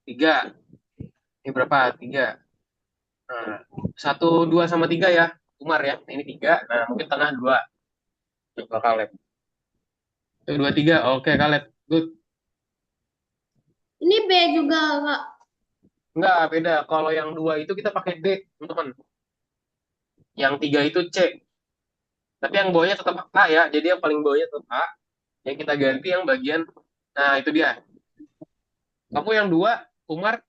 3. Ini berapa? 3. Nah, 1, 2 sama 3 ya. Umar ya. Ini 3. Nah, mungkin tengah 2. Coba Kaleb. 2, 3. Oke, Kaleb. Good. Ini B juga, Kak. Enggak, beda. Kalau yang 2 itu kita pakai D, teman-teman. Yang 3 itu C. Tapi yang bawahnya tetap A ya. Jadi yang paling bawahnya tetap A. Yang kita ganti yang bagian. Nah, itu dia. Kamu yang 2, Umar.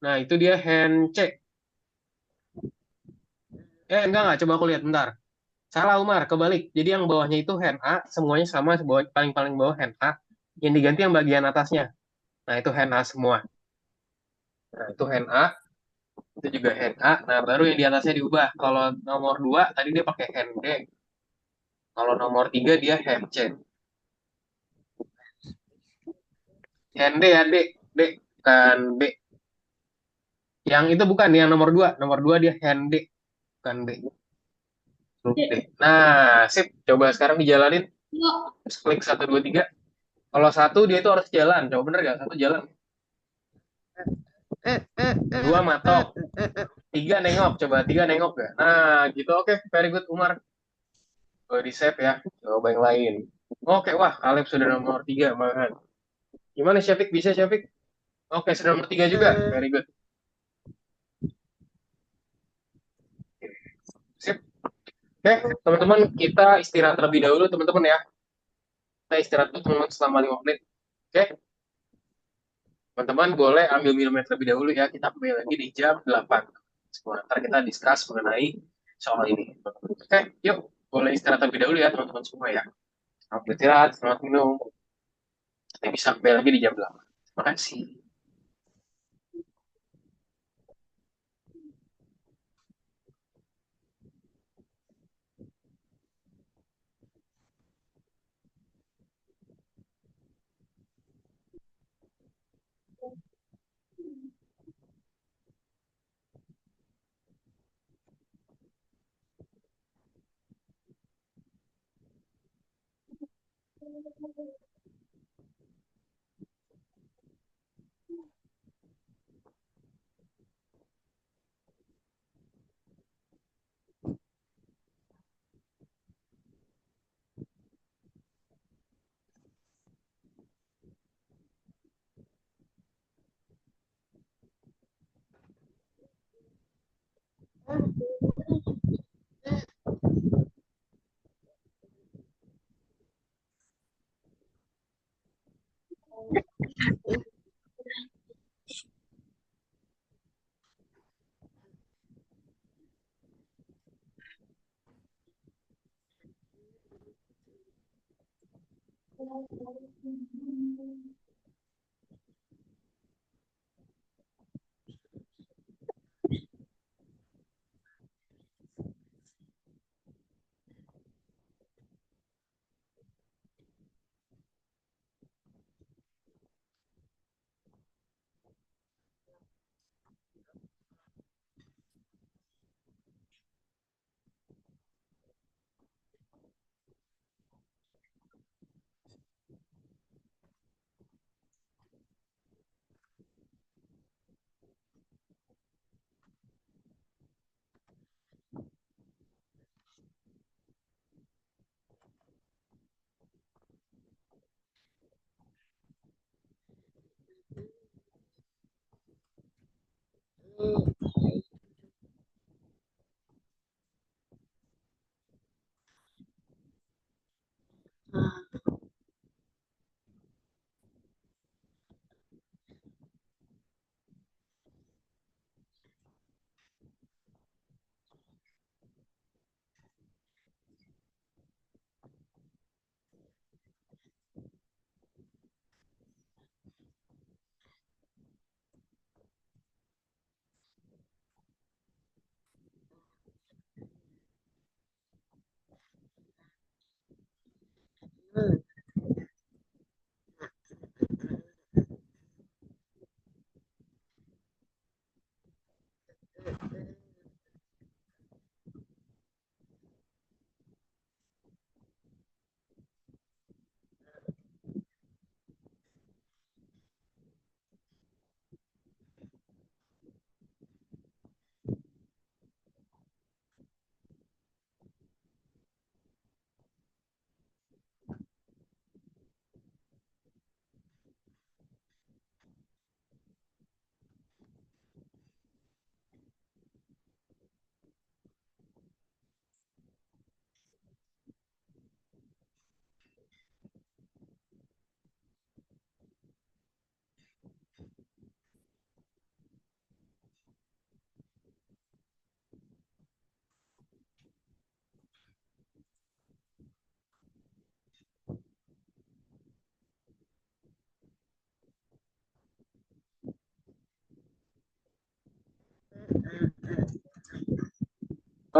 Nah, itu dia hand C. Enggak. Coba aku lihat, bentar. Salah, Umar. Kebalik. Jadi yang bawahnya itu hand A. Semuanya sama. Paling-paling bawah hand A. Yang diganti yang bagian atasnya. Nah, itu hand A semua. Nah, itu hand A, itu juga hand A. Nah, baru yang di atasnya diubah. Kalau nomor 2 tadi dia pakai hand D. Kalau nomor 3 dia hand C. Hand D ya, D. D, bukan B. Yang itu bukan, yang nomor 2. Nomor 2 dia hand D, bukan B. Huruf D. Nah, sip. Coba sekarang dijalanin. Yuk, Terus klik 1, 2, 3. Kalau satu dia itu harus jalan. Coba bener gak? Satu jalan. Dua matok. Tiga nengok. Coba tiga nengok gak? Nah, gitu. Oke, very good, Umar. Boleh di save ya. Coba yang lain. Oke, wah, Kaleb sudah nomor 3, malahan. Gimana Syafiq? Bisa Syafiq? Oke, sudah nomor 3 juga. Very good. Sip. Oke, teman-teman, kita istirahat terlebih dahulu, teman-teman ya. Kita istirahat dulu, teman-teman, selama 5 menit. Oke, teman-teman boleh ambil minumnya terlebih dahulu ya. Kita kembali lagi di jam 8. Sebentar kita discuss mengenai soal ini. Oke, yuk. Boleh istirahat terlebih dahulu ya, teman-teman semua ya. Selamat istirahat, selamat minum. Kita bisa kembali lagi di jam 8. Terima kasih.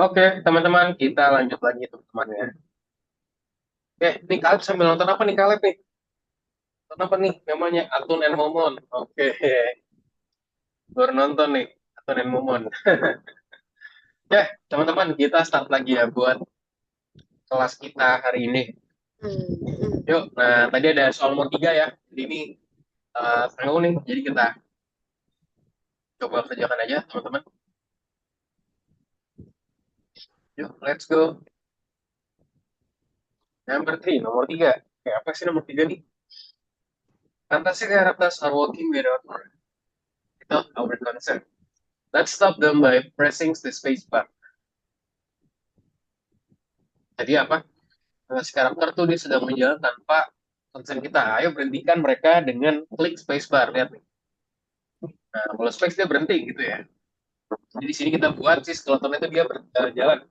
Oke, teman-teman, kita lanjut lagi teman-teman ya. Oke, nih Kaleb sambil nonton apa nih Kaleb nih? Nonton apa nih? Namanya Atun and Momon. Oke, baru nonton nih Atun and Momon. Ya, teman-teman, kita start lagi ya buat kelas kita hari ini. Yuk, nah tadi ada soal nomor 3 ya. Jadi ini seru nih. Jadi kita coba kerjakan aja, teman-teman. Yuk, let's go. Number 3, nomor 3. Kayak apa sih nomor 3 nih? Fantastic characters are walking without our consent. Let's stop them by pressing the space bar. Jadi apa? Si karakter tuh dia sedang berjalan tanpa konsen kita. Ayo berhentikan mereka dengan klik space bar. Lihat nih. Nah, kalau space dia berhenti gitu ya. Jadi di sini kita buat si skeleton itu dia berjalan.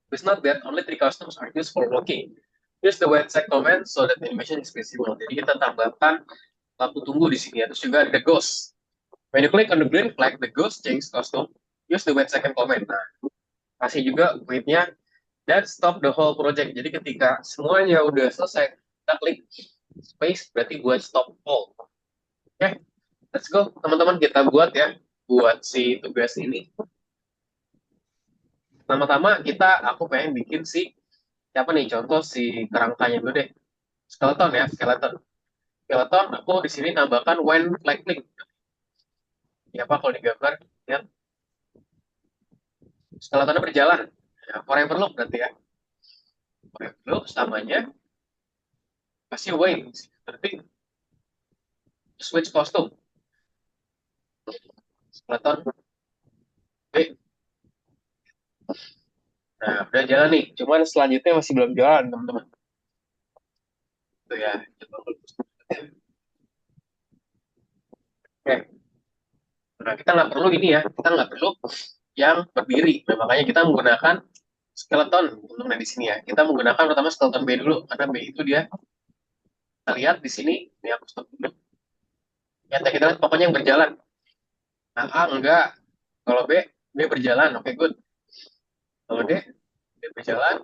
It's not that only 3 customs are used for walking. Use the wait check command so that animation is visible. Jadi kita tambahkan lampu tunggu di sini ya. Terus juga ada ghost. When you click on the green flag, the ghost change costume. Use the wait second command. Nah, kasih juga wait-nya dan stop the whole project. Jadi ketika semuanya udah selesai, kita klik space berarti buat stop all. Oke, let's go. Teman-teman kita buat ya, buat si tugas ini. Pertama-tama aku pengen bikin si, siapa nih, contoh si kerangkanya dulu deh. Skeleton ya, skeleton. Skeleton, aku di sini tambahkan when flag click. Ya apa kalau digambar, lihat. Skeletonnya berjalan. Ya, forever loop berarti ya. Forever loop samanya pasti wait. Berarti switch costume. Skeleton B. Nah, udah jalan nih. Cuman selanjutnya masih belum jalan, teman-teman. Itu ya. Coba. Oke. Nah, kita nggak perlu ini ya. Kita nggak perlu yang berdiri. Nah, makanya kita menggunakan skeleton. Teman-teman di sini ya. Kita menggunakan pertama skeleton B dulu. Karena B itu dia, kita lihat di sini. Ini aku stop dulu. Ya, kita lihat pokoknya yang berjalan. Nah, A enggak. Kalau B, B berjalan. Oke, good. Kalau D, B berjalan.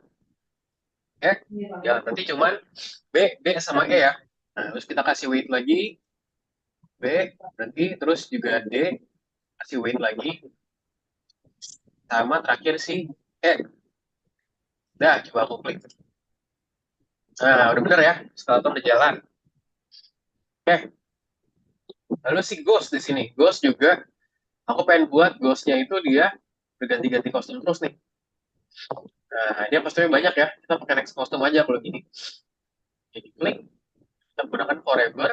Ya, nanti cuman B sama E ya. Nah, terus kita kasih weight lagi. B, berarti terus juga D, kasih weight lagi. Sama terakhir si E. Udah, coba aku klik. Nah, udah bener ya. Skeleton udah jalan. Oke. Lalu si Ghost di sini. Ghost juga, aku pengen buat Ghost-nya itu dia berganti-ganti kostum terus nih. Nah, dia kostumnya banyak ya. Kita pakai next kostum aja kalau gini. Jadi klik. Kita gunakan forever.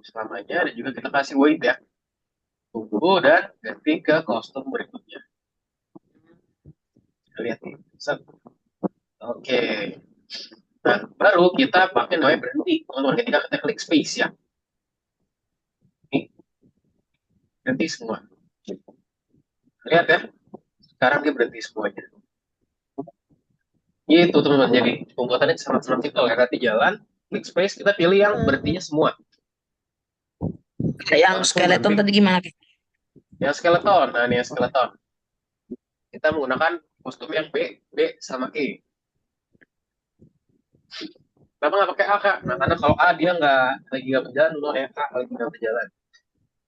Selamanya. Dan juga kita kasih weight ya. Tunggu dan ganti ke kostum berikutnya. Kita lihat nih. Set. Oke. Nah, baru kita pakai namanya berhenti. Teman-teman, ketika kita klik space ya. Ini, berhenti semua. Lihat ya. Sekarang dia berhenti semuanya. Gitu teman-teman. Jadi pembuatannya sangat-sangat simpel ya. Nanti jalan, klik space, kita pilih yang berhentinya semua. Yang skeleton tadi gimana, Kak? Yang skeleton. Nah, ini yang skeleton. Kita menggunakan kostum yang B sama E. Kenapa nggak pakai A, Kak? Nah, karena kalau A dia lagi nggak berjalan, dulu ya A lagi nggak berjalan.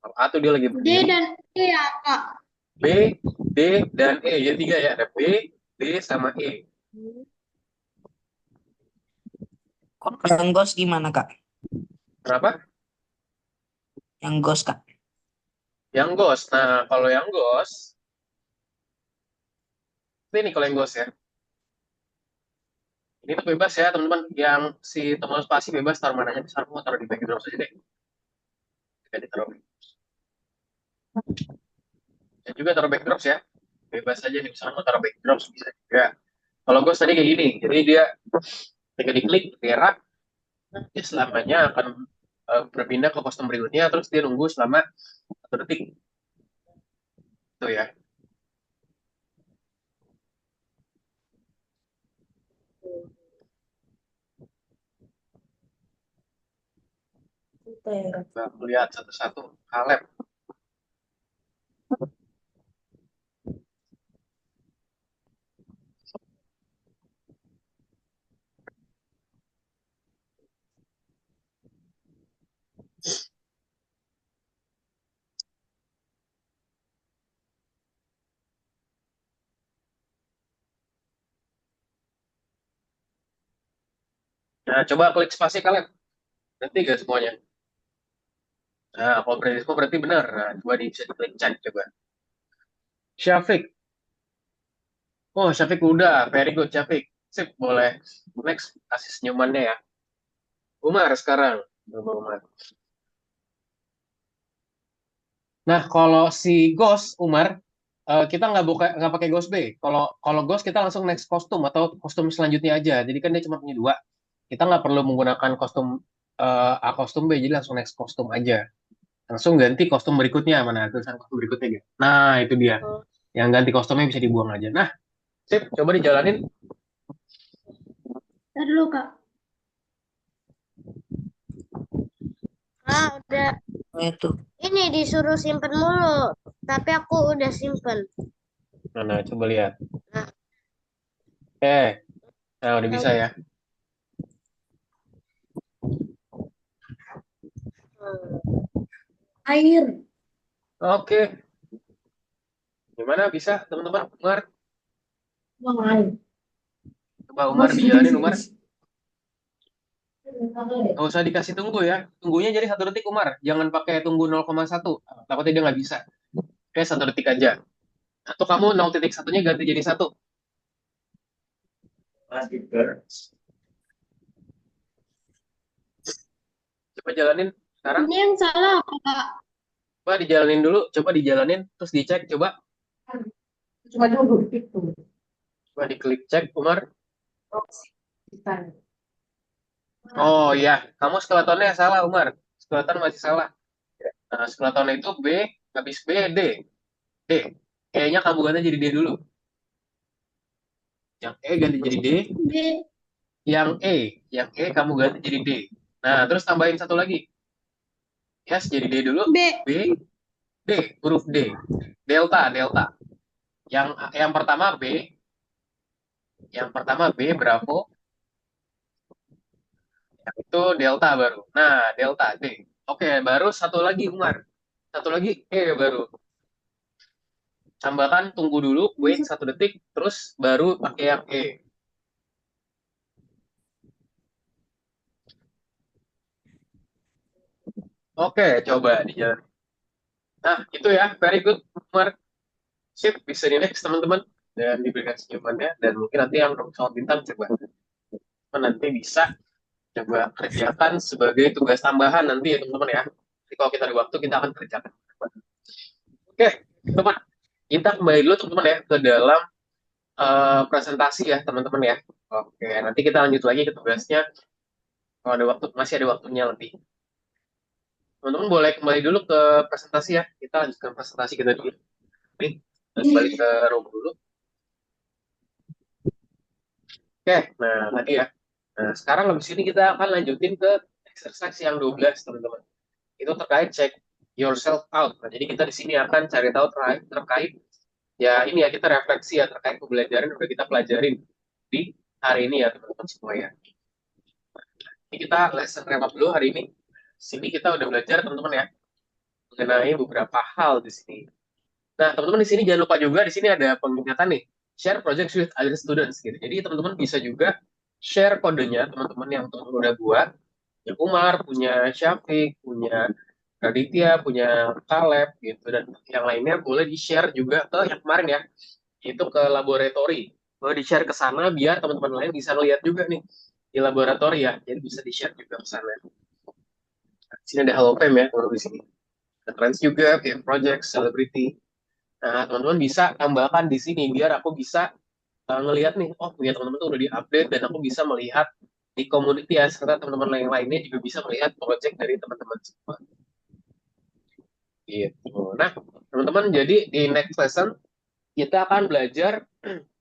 Kalau A tuh dia lagi D berdiri. dan E ya, Kak. B, D, dan E. Jadi 3 ya. Ada B, D, sama E. Kok yang ghost gimana, Kak? Kenapa? Yang ghost, Kak. Yang ghost. Nah, kalau yang ghost, ini kalau yang ghost ya. Ini tuh bebas ya, teman-teman. Yang si tombol spasi bebas taruh mananya. Bisa aku mau taruh di background saja deh. Jadi taruh. Dan juga taruh backdrops ya. Bebas aja nih, misalnya mau taruh backdrops bisa juga. Kalau ghost tadi kayak gini, jadi dia ketika diklik, gerak, dia selamanya akan berpindah ke kostum berikutnya, terus dia nunggu selama 1 detik. Itu ya. Coba lihat satu-satu. Kaleb. Nah, coba klik spasi kalian. Nanti gak semuanya. Nah, kalau berarti semua berarti benar. Nah, coba bisa diklik chat coba. Syafiq. Oh, Syafiq udah. Very good, Syafiq. Sip, boleh. Next, kasih senyumannya ya. Umar sekarang. Coba Umar. Nah, kalau si Ghost, Umar, kita nggak pakai Ghost B. Kalau kalau Ghost kita langsung next kostum atau kostum selanjutnya aja. Jadi kan dia cuma punya dua. Kita nggak perlu menggunakan kostum A kostum B, jadi langsung next kostum aja. Langsung ganti kostum berikutnya mana tulisan kostum berikutnya gitu. Nah, itu dia. Oh. Yang ganti kostumnya bisa dibuang aja. Nah, sip, coba dijalanin. Ntar dulu, Kak. Udah Itu. ini disuruh simpen mulu, tapi aku udah simpen. Nah, coba lihat. Nah, Nah udah bisa ya. Air. Oke. Gimana bisa, teman-teman? Umar, Buang air. coba Umar dijalanin, Umar. Nggak usah dikasih tunggu ya. Tunggunya jadi 1 detik, Umar. Jangan pakai tunggu 0,1. Takutnya dia nggak bisa. Oke, 1 detik aja. Atau kamu 0,1-nya ganti jadi 1. Coba jalanin sekarang. Ini yang salah apa, Kak? Coba dijalanin dulu. Coba dijalanin. Terus dicek. Coba. Cuma dulu itu. Coba diklik cek, Umar. Kita. Oh iya. Kamu skeletonnya salah, Umar. Skeleton masih salah. Nah, skeleton itu B. Habis B, D. D. Kayaknya kamu ganti jadi D dulu. Yang E ganti jadi D. B. Yang E kamu ganti jadi D. Nah, terus tambahin satu lagi. Yes, jadi D dulu. B. B, D, huruf D. Delta, delta. Yang pertama B, Bravo. Yang itu delta baru. Nah, delta D. Oke, baru satu lagi Umar. Satu lagi E baru. Tambahkan, tunggu dulu, wait 1 detik, terus baru pakai yang E. Oke, coba dijalan. Nah, itu ya, very good, Umar. Sip, bisa di next teman-teman. Dan diberikan senyumannya. Dan mungkin nanti yang soal bintang coba. Nanti bisa coba kerjakan sebagai tugas tambahan nanti ya teman-teman ya. Jadi kalau kita ada waktu, kita akan kerjakan. Oke, teman. Kita kembali dulu teman-teman ya ke dalam presentasi ya teman-teman ya. Oke, nanti kita lanjut lagi ke tugasnya. Kalau ada waktu, masih ada waktunya lebih. Teman-teman boleh kembali dulu ke presentasi ya. Kita lanjutkan presentasi kita dulu. Nih, kembali ke room dulu. Oke, nah tadi ya. Nah, sekarang habis ini kita akan lanjutin ke exercise yang 12, teman-teman. Itu terkait check yourself out. Nah, jadi kita di sini akan cari tahu terkait ya ini ya, kita refleksi ya terkait pembelajaran yang udah kita pelajarin di hari ini ya, teman-teman semua ya. Ini kita lesson wrap dulu hari ini. Sini kita udah belajar teman-teman ya mengenai beberapa hal di sini. Nah, teman-teman di sini jangan lupa juga di sini ada pengingatan nih. Share project with other students gitu. Jadi teman-teman bisa juga share kodenya teman-teman yang teman-teman udah buat. Ya Umar, punya Syafiq, punya Raditya, punya Caleb gitu, dan yang lainnya boleh di-share juga ke yang kemarin ya, itu ke laboratori. Boleh di-share ke sana biar teman-teman lain bisa lihat juga nih di laboratori ya. Jadi bisa di-share juga ke sana. Di sini ada Halo Fam ya, kalau di sini. Ada Trends juga, PM Project, Celebrity. Nah, teman-teman bisa tambahkan di sini biar aku bisa ngelihat nih, oh punya teman-teman tuh udah di-update dan aku bisa melihat di community ya, serta teman-teman lain-lainnya juga bisa melihat project dari teman-teman semua. Gitu. Nah, teman-teman, jadi di next lesson kita akan belajar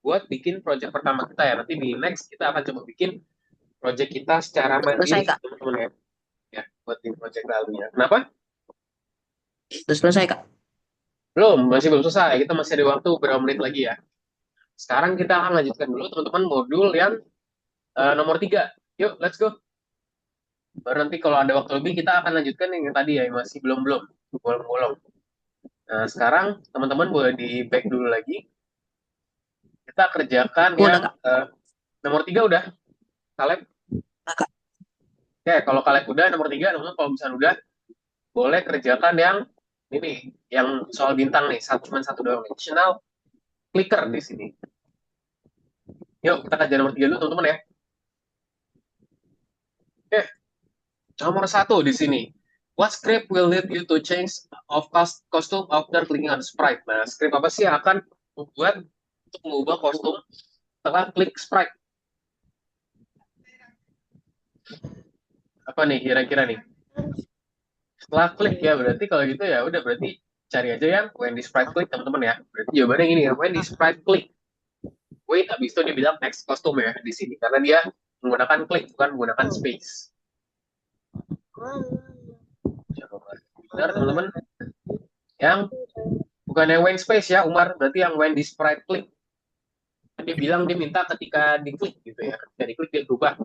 buat bikin project pertama kita ya. Nanti di next kita akan coba bikin project kita secara Selesai, mandiri, Kak. teman-teman ya. Ya, buat bikin project lalunya. Kenapa? Sudah selesai, Kak. Masih belum selesai. Kita masih ada waktu berapa menit lagi ya. Sekarang kita akan lanjutkan dulu teman-teman modul yang nomor 3. Yuk, let's go. Baru nanti kalau ada waktu lebih kita akan lanjutkan yang tadi ya, yang masih belum-belum. Bolong-bolong. Nah, sekarang teman-teman boleh di back dulu lagi. Kita kerjakan Udah, yang Kak. nomor 3 udah. Caleb? Nah, Kak. Oke, kalau kalian udah nomor 3, teman-teman kalau misalnya udah, boleh kerjakan yang ini, yang soal bintang nih, cuma satu doang. Additional clicker di sini. Yuk, kita kerja nomor 3 dulu, teman-teman ya. Oke, nomor 1 di sini. What script will lead you to change of costume after clicking on sprite? Nah, script apa sih yang akan membuat untuk mengubah kostum setelah klik sprite? Apa nih kira-kira nih? Setelah klik ya, berarti kalau gitu ya udah berarti cari aja yang when the sprite click, teman-teman ya. Berarti jawabannya ini ya, when the sprite click. Wait, habis itu dia bilang next costume ya di sini karena dia menggunakan klik bukan menggunakan space. Benar teman-teman? Yang bukan yang when space ya, Umar. Berarti yang when the sprite click. Dia bilang dia minta ketika diklik gitu ya. Ketika diklik dia berubah.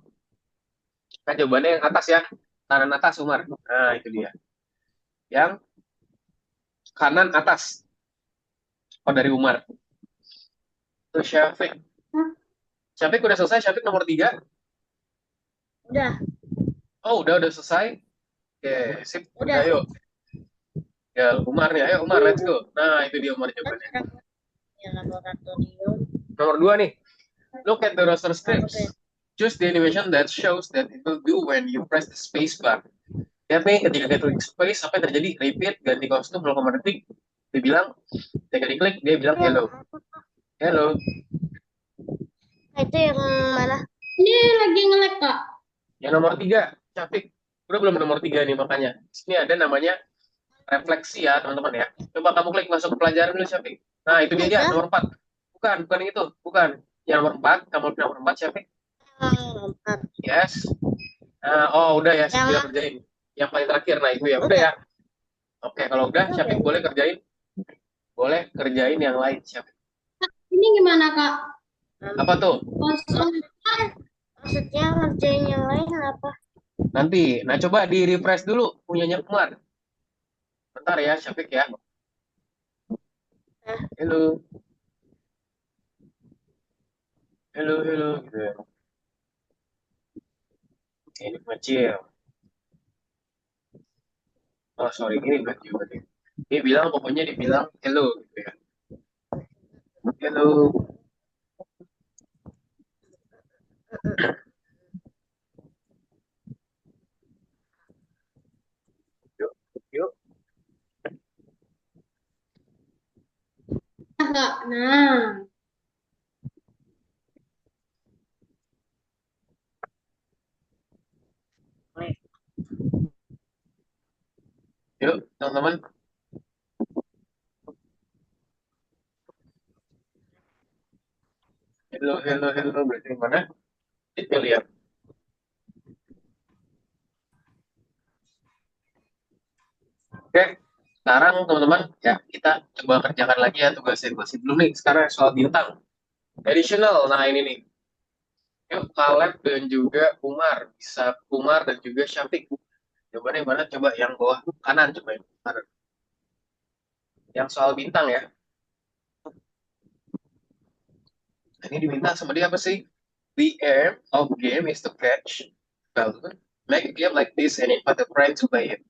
Nah, jawabannya yang atas ya. Kanan atas, Umar. Nah, itu dia. Yang kanan atas. Oh, dari Umar. Terus Syafiq. Syafiq udah selesai. Syafiq nomor 3. Udah, Oh, udah selesai. Oke, sip. udah. Ayo. Ya, Umar nih. Ayo, Umar, let's go. Nah, itu dia Umar jawabannya. Ya, laboratorium. Nomor 2 nih. Look at the roster scripts. Choose the animation that shows that it will do when you press the space bar. Lihat nih, ketika kita klik space, apa yang terjadi? Repeat, ganti kostum, 0, detik. Dia bilang, ketika diklik, dia bilang hello. Hello. Itu yang mana? Ini lagi nge-lag, Kak. Yang nomor 3, Syafiq. Udah belum nomor 3 nih makanya. Ini ada namanya refleksi ya, teman-teman ya. Coba kamu klik masuk ke pelajaran dulu, Syafiq. Nah, itu dia, ya, nomor 4. Bukan yang itu. Bukan. Yang nomor 4, kamu nomor 4, Syafiq. Empat. Yes. Nah, oh, udah ya, Yang sudah kerjain. Yang paling terakhir, nah itu ya. Udah ya. Oke, kalau udah, Syafiq boleh kerjain. Boleh kerjain yang lain, Syafiq. Ini gimana, Kak? Apa tuh? Kosong. maksudnya ngerjain yang lain apa? Nanti. Nah, coba di-refresh dulu punyanya Umar. Bentar ya, Syafiq ya. Halo. Halo. Gitu ya. Ini kecil. Oh, sorry. Ini kecil berarti. Dia bilang, pokoknya dibilang hello. Gitu ya. Hello. Yuk. Kak. Nah. Yuk, teman-teman. Hello. Berarti mana? Kita lihat. Oke, sekarang teman-teman ya kita coba kerjakan lagi ya tugasnya masih belum nih. Sekarang soal bintang. Additional. Nah ini nih. Yuk Caleb dan juga Umar. Bisa Umar dan juga Syafiq. Jawabannya mana? Coba yang bawah kanan coba yang kanan. Yang soal bintang ya. Ini diminta sama dia apa sih? The aim of game is to catch balloon, make a game like this and invite a friend to play it.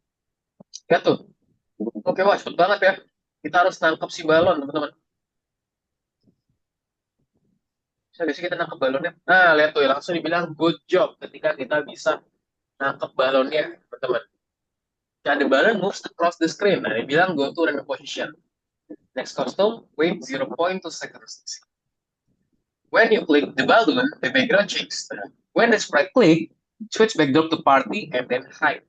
Lihat tuh. Oke, wah cepet banget ya. Kita harus nangkep si balon, teman-teman. Bisa nggak sih kita nangkep balonnya? Nah, lihat tuh ya, langsung dibilang good job ketika kita bisa nangkep balonnya, teman-teman. And the balloon moves across the screen. Nah, dia bilang go to random position. Next costume, wait 0.2 seconds. When you click the balloon, the background changes. When the sprite click, switch backdrop to party and then hide.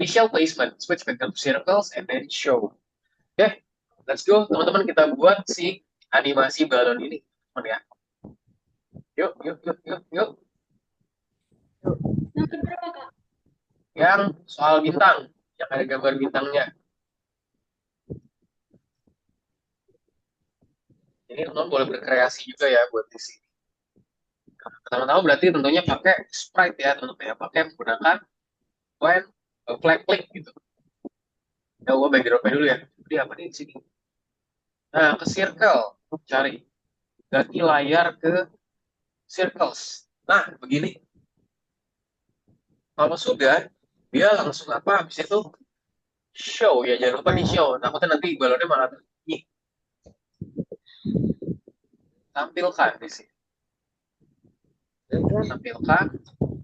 Initial placement, switch backdrop to circles and then show. Oke, let's go teman-teman, kita buat si animasi balon ini. Ya. Yuk. Nomor berapa, Kak? Yang soal bintang, yang ada gambar bintangnya. Ini teman-teman boleh berkreasi juga ya buat di sini. Pertama-tama berarti tentunya pakai sprite ya, teman-teman ya, pakai menggunakan when flag click gitu. Ya, gua background-nya dulu ya. Jadi apa nih di sini? Nah, ke circle, cari. Ganti layar ke circles. Nah, begini. Kalau sudah, dia langsung apa? Habis itu show ya, jangan lupa di show. Takutnya nanti balonnya malah ih, tampilkan di sini. Tampilkan.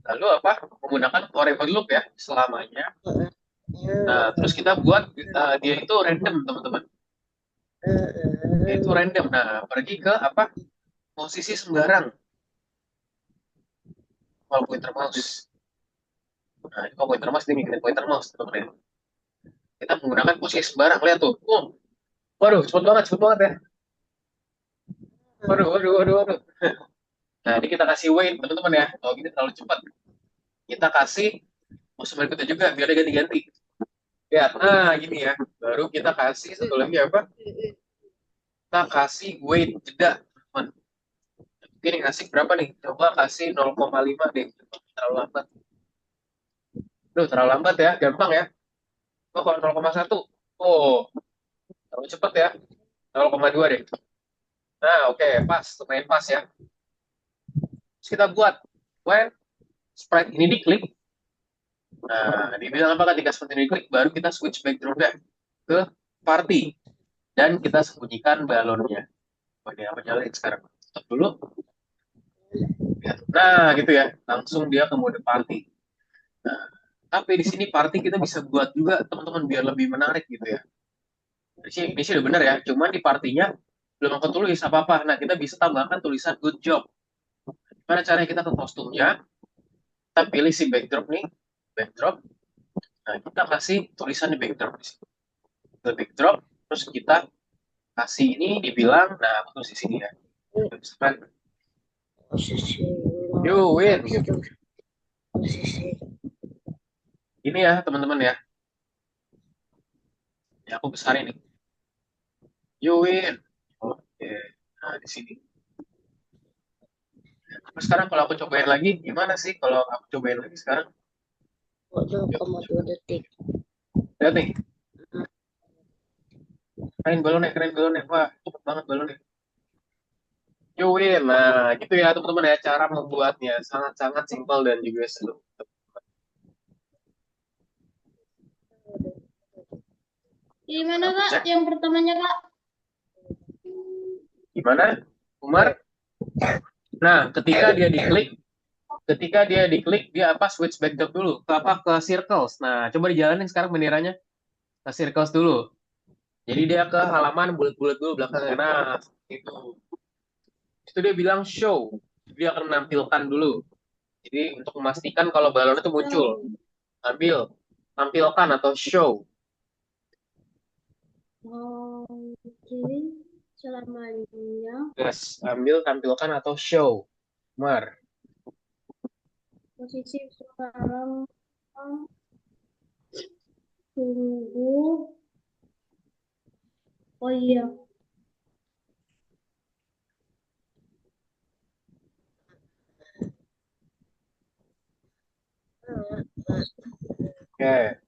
Lalu apa? Menggunakan forever loop ya selamanya. Nah, terus kita buat dia itu random teman-teman. Dia itu random. Nah, pergi ke apa? Posisi sembarang. Kalau pointer mouse. Nah, kalau pointer mouse dia ngikutin pointer mouse teman-teman. Kita menggunakan posisi sembarang. Lihat tuh. Waduh, cepet banget ya. Waduh. Nah, ini kita kasih wait teman-teman ya. Kalau gini terlalu cepat. Kita kasih mouse berikutnya juga biar dia ganti-ganti. Ya, nah gini ya. Baru kita kasih satu lagi apa? Kita kasih wait jeda, teman. Ini kasih berapa nih? Coba kasih 0,5 deh. Terlalu lambat. Duh, terlalu lambat ya. Gampang ya. Oh, kalau 0,1. Oh, terlalu cepat ya. 0,2 deh. Nah, oke. Pas. Lumayan pas ya. Terus kita buat when sprite ini diklik. Nah, dibilang apa ketika sprite ini diklik, baru kita switch background-nya ke party. Dan kita sembunyikan balonnya. Oh, ini apa nyalain sekarang? Stop dulu. Nah, gitu ya. Langsung dia ke mode party. Nah, tapi di sini party kita bisa buat juga teman-teman biar lebih menarik gitu ya. Ini sih udah benar ya. Cuman di partinya belum aku tulis apa-apa. Nah, kita bisa tambahkan tulisan good job. Gimana caranya kita ke kostumnya? Kita pilih si backdrop nih. Backdrop. Nah, kita kasih tulisan di backdrop. Ke backdrop. Terus kita kasih ini dibilang. Nah, aku tulis di sini ya. Misalkan, you win. Gitu. Ini ya, teman-teman ya. Ya, aku besarin nih. You win. Oke. Nah, di sini. Terus sekarang kalau aku cobain lagi, gimana sih kalau aku cobain lagi sekarang? 0,2 detik. Lihat nih, keren balonnya. Wah, cepet banget balonnya. You win. Nah, gitu ya teman-teman ya, cara membuatnya. Sangat-sangat simpel dan juga seru. Gimana Kak? Yang pertamanya Kak? Gimana, Umar? Nah, ketika dia diklik, dia apa? Switch backdrop dulu. Ke apa? Ke circles. Nah, coba dijalanin sekarang benderanya. Ke circles dulu. Jadi dia ke halaman bulat-bulat dulu belakangnya. Nah, itu dia bilang show. Dia akan menampilkan dulu. Jadi untuk memastikan kalau balon itu muncul, tampilkan atau show. Oke, selamanya Yes, tampilkan atau show. Mar. posisi sekarang tunggu. Oh iya, Oke,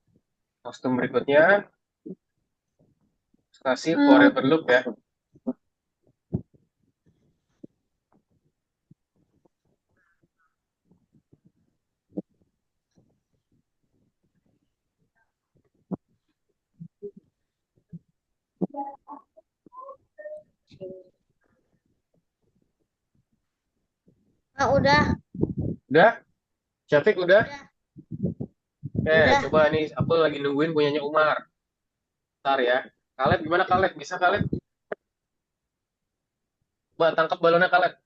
kostum berikutnya kasih forever loop ya. Ah, udah. Udah? Syafiq udah? Oke, Udah. coba nih, aku lagi nungguin punyanya Umar. Ntar ya. Kaleb gimana Kaleb? Bisa Kaleb? Coba tangkap balonnya Kaleb.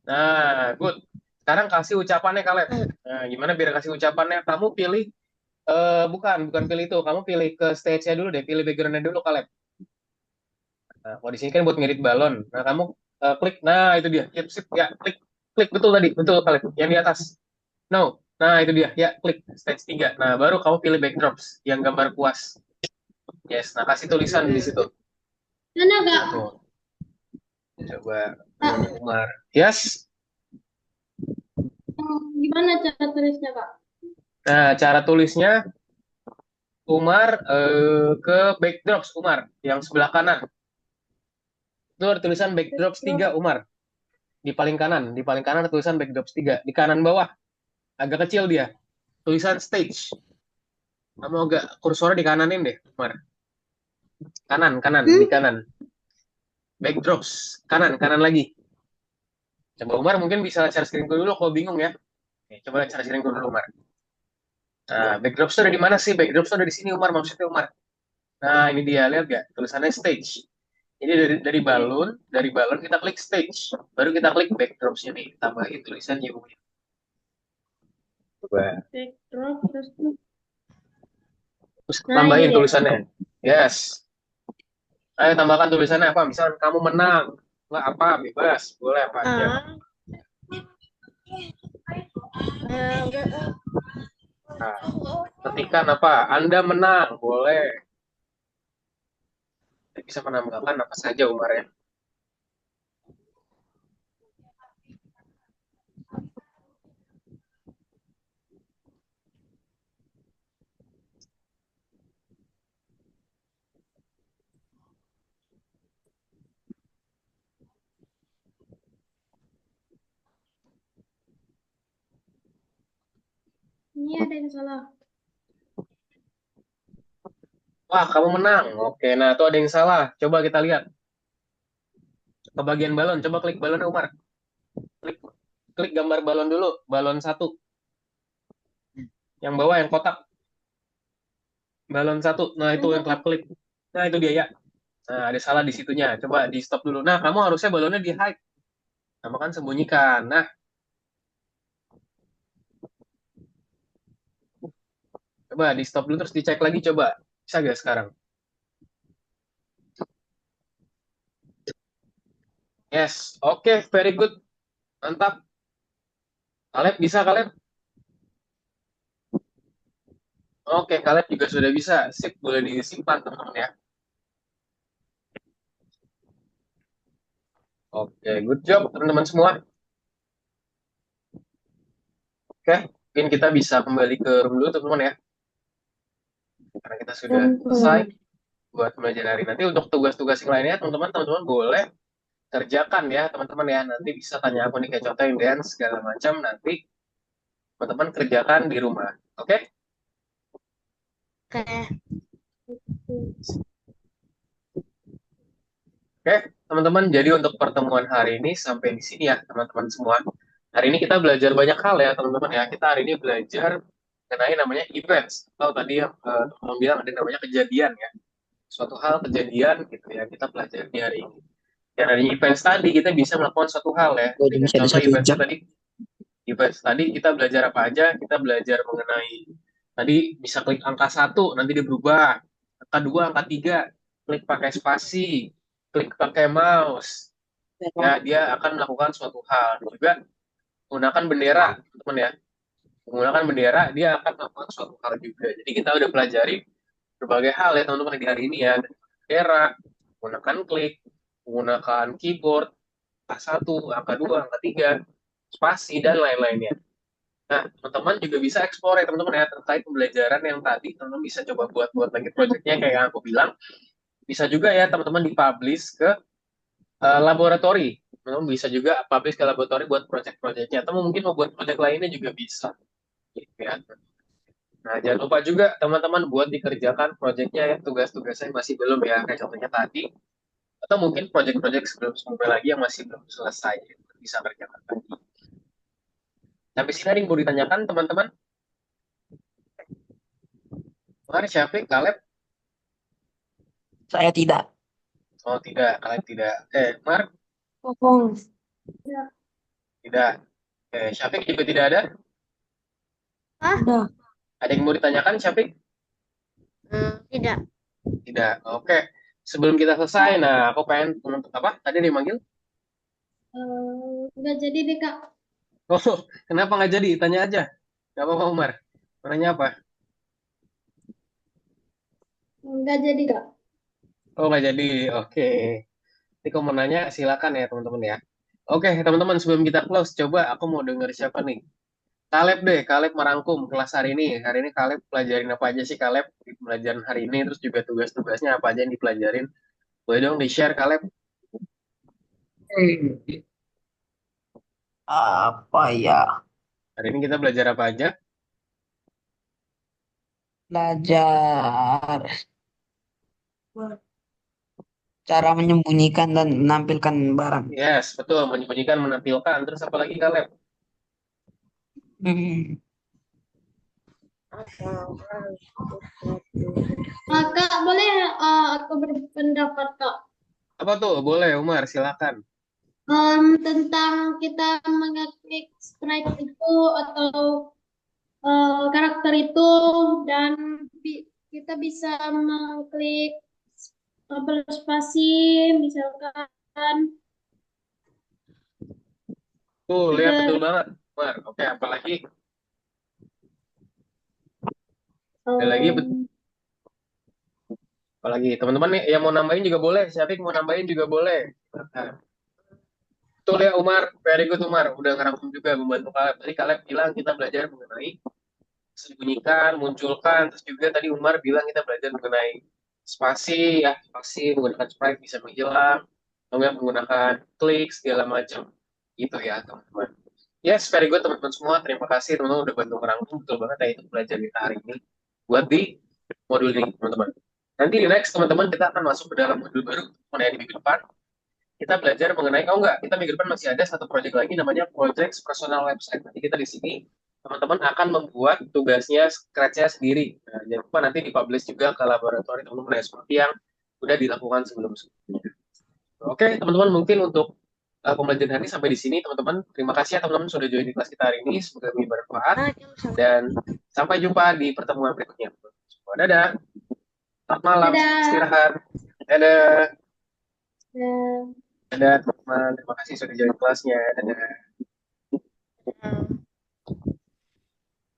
Nah, good. Sekarang kasih ucapannya Kaleb. Nah, gimana biar kasih ucapannya? Kamu pilih, bukan pilih itu. Kamu pilih ke stage-nya dulu deh. Pilih background-nya dulu Kaleb. Nah, kalau di sini kan buat ngirit balon. Nah, kamu klik. Nah, itu dia. Sip, ya, klik. Klik, betul tadi. Betul Kaleb. Yang di atas. No. Nah, itu dia. Ya, klik. Stage 3. Nah, baru kamu pilih backdrops. Yang gambar kuas. Yes. Nah, kasih tulisan di situ. mana Kak? Tuh. Coba Umar. Yes. Gimana cara tulisnya Kak? Nah, cara tulisnya Umar ke backdrops Umar yang sebelah kanan. Itu ada tulisan backdrops 3 Umar. Di paling kanan ada tulisan backdrops 3 di kanan bawah. agak kecil dia. Tulisan stage. Kamu agak kursornya di kananin deh, Umar. Kanan, kanan, di kanan. Backdrops, kanan, kanan lagi. Coba Umar mungkin bisa share screen dulu kalau bingung ya. Oke, coba share screen dulu Umar. Nah, backdrops tuh ada di mana sih? Backdrops tuh ada di sini Umar, maksudnya Umar. Nah, ini dia, lihat gak? Tulisannya stage. Jadi dari balon kita klik stage. Baru kita klik backdrops ini. Tambahin tulisannya Bu. Coba. Backdrop terus. Terus Nah, tambahin ini dia. tulisannya. Yes. Ayo tambahkan tulisannya apa? Misalnya kamu menang. Nggak apa, bebas. Boleh apa aja. Nah, ketikan apa? Anda menang. Boleh. Kita bisa menambahkan apa saja Umar ya. Ini ada yang salah. Wah, kamu menang. Oke, nah itu ada yang salah. Coba kita lihat. Ke bagian balon. Coba klik balon Umar. Klik, klik gambar balon dulu. Balon satu. Yang bawah yang kotak. Balon satu. Nah, itu yang klik. Nah, itu dia ya. Nah, ada salah di situnya. Coba di stop dulu. Nah, kamu harusnya balonnya di hide. Kamu kan sembunyikan. Nah, coba di stop dulu terus dicek lagi coba. Bisa gak sekarang? Yes. Oke, very good. Mantap. Kaleb bisa, Kaleb? Oke, Kaleb juga sudah bisa. Sip, boleh disimpan, teman-teman ya. Oke, good job, teman-teman semua. Oke, mungkin kita bisa kembali ke room dulu, teman-teman ya. Karena kita sudah selesai buat belajar hari nanti. Untuk tugas-tugas yang lainnya, teman-teman boleh kerjakan ya, teman-teman ya. Nanti bisa tanya aku nih kayak contohin dan segala macam. Nanti teman-teman kerjakan di rumah. Oke? Oke. Oke, teman-teman. Jadi untuk pertemuan hari ini sampai di sini ya, teman-teman semua. Hari ini kita belajar banyak hal ya, teman-teman ya. Kita hari ini belajar mengenai namanya events. Atau tadi yang teman bilang ada namanya kejadian ya. Suatu hal kejadian gitu ya, kita pelajari di hari ini. Dan dari events tadi kita bisa melakukan suatu hal ya. Oh, Dengan bisa ada contoh 1 jam. events tadi kita belajar apa aja? Kita belajar mengenai tadi bisa klik angka 1 nanti dia berubah. Angka 2, angka 3 klik pakai spasi, klik pakai mouse. Ya, dia akan melakukan suatu hal. Juga menggunakan bendera, teman ya. Menggunakan bendera dia akan melakukan suatu hal juga. Jadi kita udah pelajari berbagai hal ya teman-teman di hari ini ya. Bendera, menggunakan klik, menggunakan keyboard, angka 1, angka 2, angka 3, spasi, dan lain-lainnya. Nah, teman-teman juga bisa explore ya teman-teman ya terkait pembelajaran yang tadi teman-teman bisa coba buat lagi projectnya kayak yang aku bilang. Bisa juga ya teman-teman dipublish ke laboratori. Teman-teman bisa juga publish ke laboratori buat project-projectnya. Atau mungkin mau buat project lainnya juga bisa. Gitu ya. Nah, jangan lupa juga teman-teman buat dikerjakan projectnya ya, tugas-tugasnya masih belum ya, kayak contohnya tadi. Atau mungkin project-project sebelum-sebelumnya lagi yang masih belum selesai, bisa kerjakan lagi. Sampai sini ada yang mau ditanyakan teman-teman? Mari Syafiq, Kaleb? Saya tidak. Oh tidak, Kaleb tidak. Mark? Kosong. Tidak. Syafiq juga tidak ada? Udah. Ada yang mau ditanyakan Syafiq? Tidak. Tidak. Oke. Sebelum kita selesai, nah aku pengen apa? Tadi dia manggil? Nggak jadi deh, Kak. Oh, kenapa nggak jadi? Tanya aja. Gak apa-apa Umar. Mau nanya apa? Nggak jadi, Kak. Oh nggak jadi. Oke. Nanti kalau mau nanya silakan ya teman-teman ya. Oke teman-teman sebelum kita close, coba aku mau denger siapa nih? Kaleb deh, Kaleb merangkum kelas hari ini. Hari ini Kaleb pelajarin apa aja sih Kaleb di pelajaran hari ini, terus juga tugas-tugasnya apa aja yang dipelajarin. Boleh dong di-share Kaleb. Apa ya? Hari ini kita belajar apa aja? Belajar cara menyembunyikan dan menampilkan barang. Yes, betul. Menyembunyikan, menampilkan. Terus apa lagi kalian? Hmm. Kak, boleh aku berpendapat, Kak? Apa tuh? Boleh, Umar. Silakan. Tentang kita mengeklik sprite itu atau karakter itu dan kita bisa mengklik tombol spasi misalkan Tuh, lihat betul ada banget, Umar. Oke, apalagi? Ada lagi, apalagi teman-teman nih yang mau nambahin juga boleh. Syafiq mau nambahin juga boleh. Nah, betul ya, Umar. Very good, Umar. Udah ngerangkum juga membantu kalian. Tadi kalian bilang kita belajar mengenai sembunyikan, munculkan. Terus juga tadi Umar bilang kita belajar mengenai spasi, ya, spasi menggunakan sprite bisa menghilang, atau nggak menggunakan klik segala macam. Gitu ya, teman-teman. Yes, very good teman-teman semua. Terima kasih teman-teman udah bantu ngerangkum. Betul banget ya itu belajar kita hari ini. Buat di modul ini, teman-teman. Nanti di next, teman-teman, kita akan masuk ke dalam modul baru. Mengenai di minggu depan, kita belajar mengenai, oh enggak, kita minggu depan masih ada satu proyek lagi namanya Project Personal Website. Nanti kita di sini, teman-teman akan membuat tugasnya, scratch-nya sendiri. Nah, jangan lupa nanti dipublish juga ke laboratorium teman-teman ya, seperti yang udah dilakukan sebelum-sebelumnya. Oke, teman-teman, mungkin untuk pembelajaran hari ini sampai di sini, teman-teman. Terima kasih ya, teman-teman, sudah join di kelas kita hari ini. Semoga lebih bermanfaat. Dan sampai jumpa di pertemuan berikutnya. Dadah. Selamat malam. Dadah. Istirahat. Dadah. eh, Dadah, teman-teman. Terima kasih sudah join kelasnya. Dadah.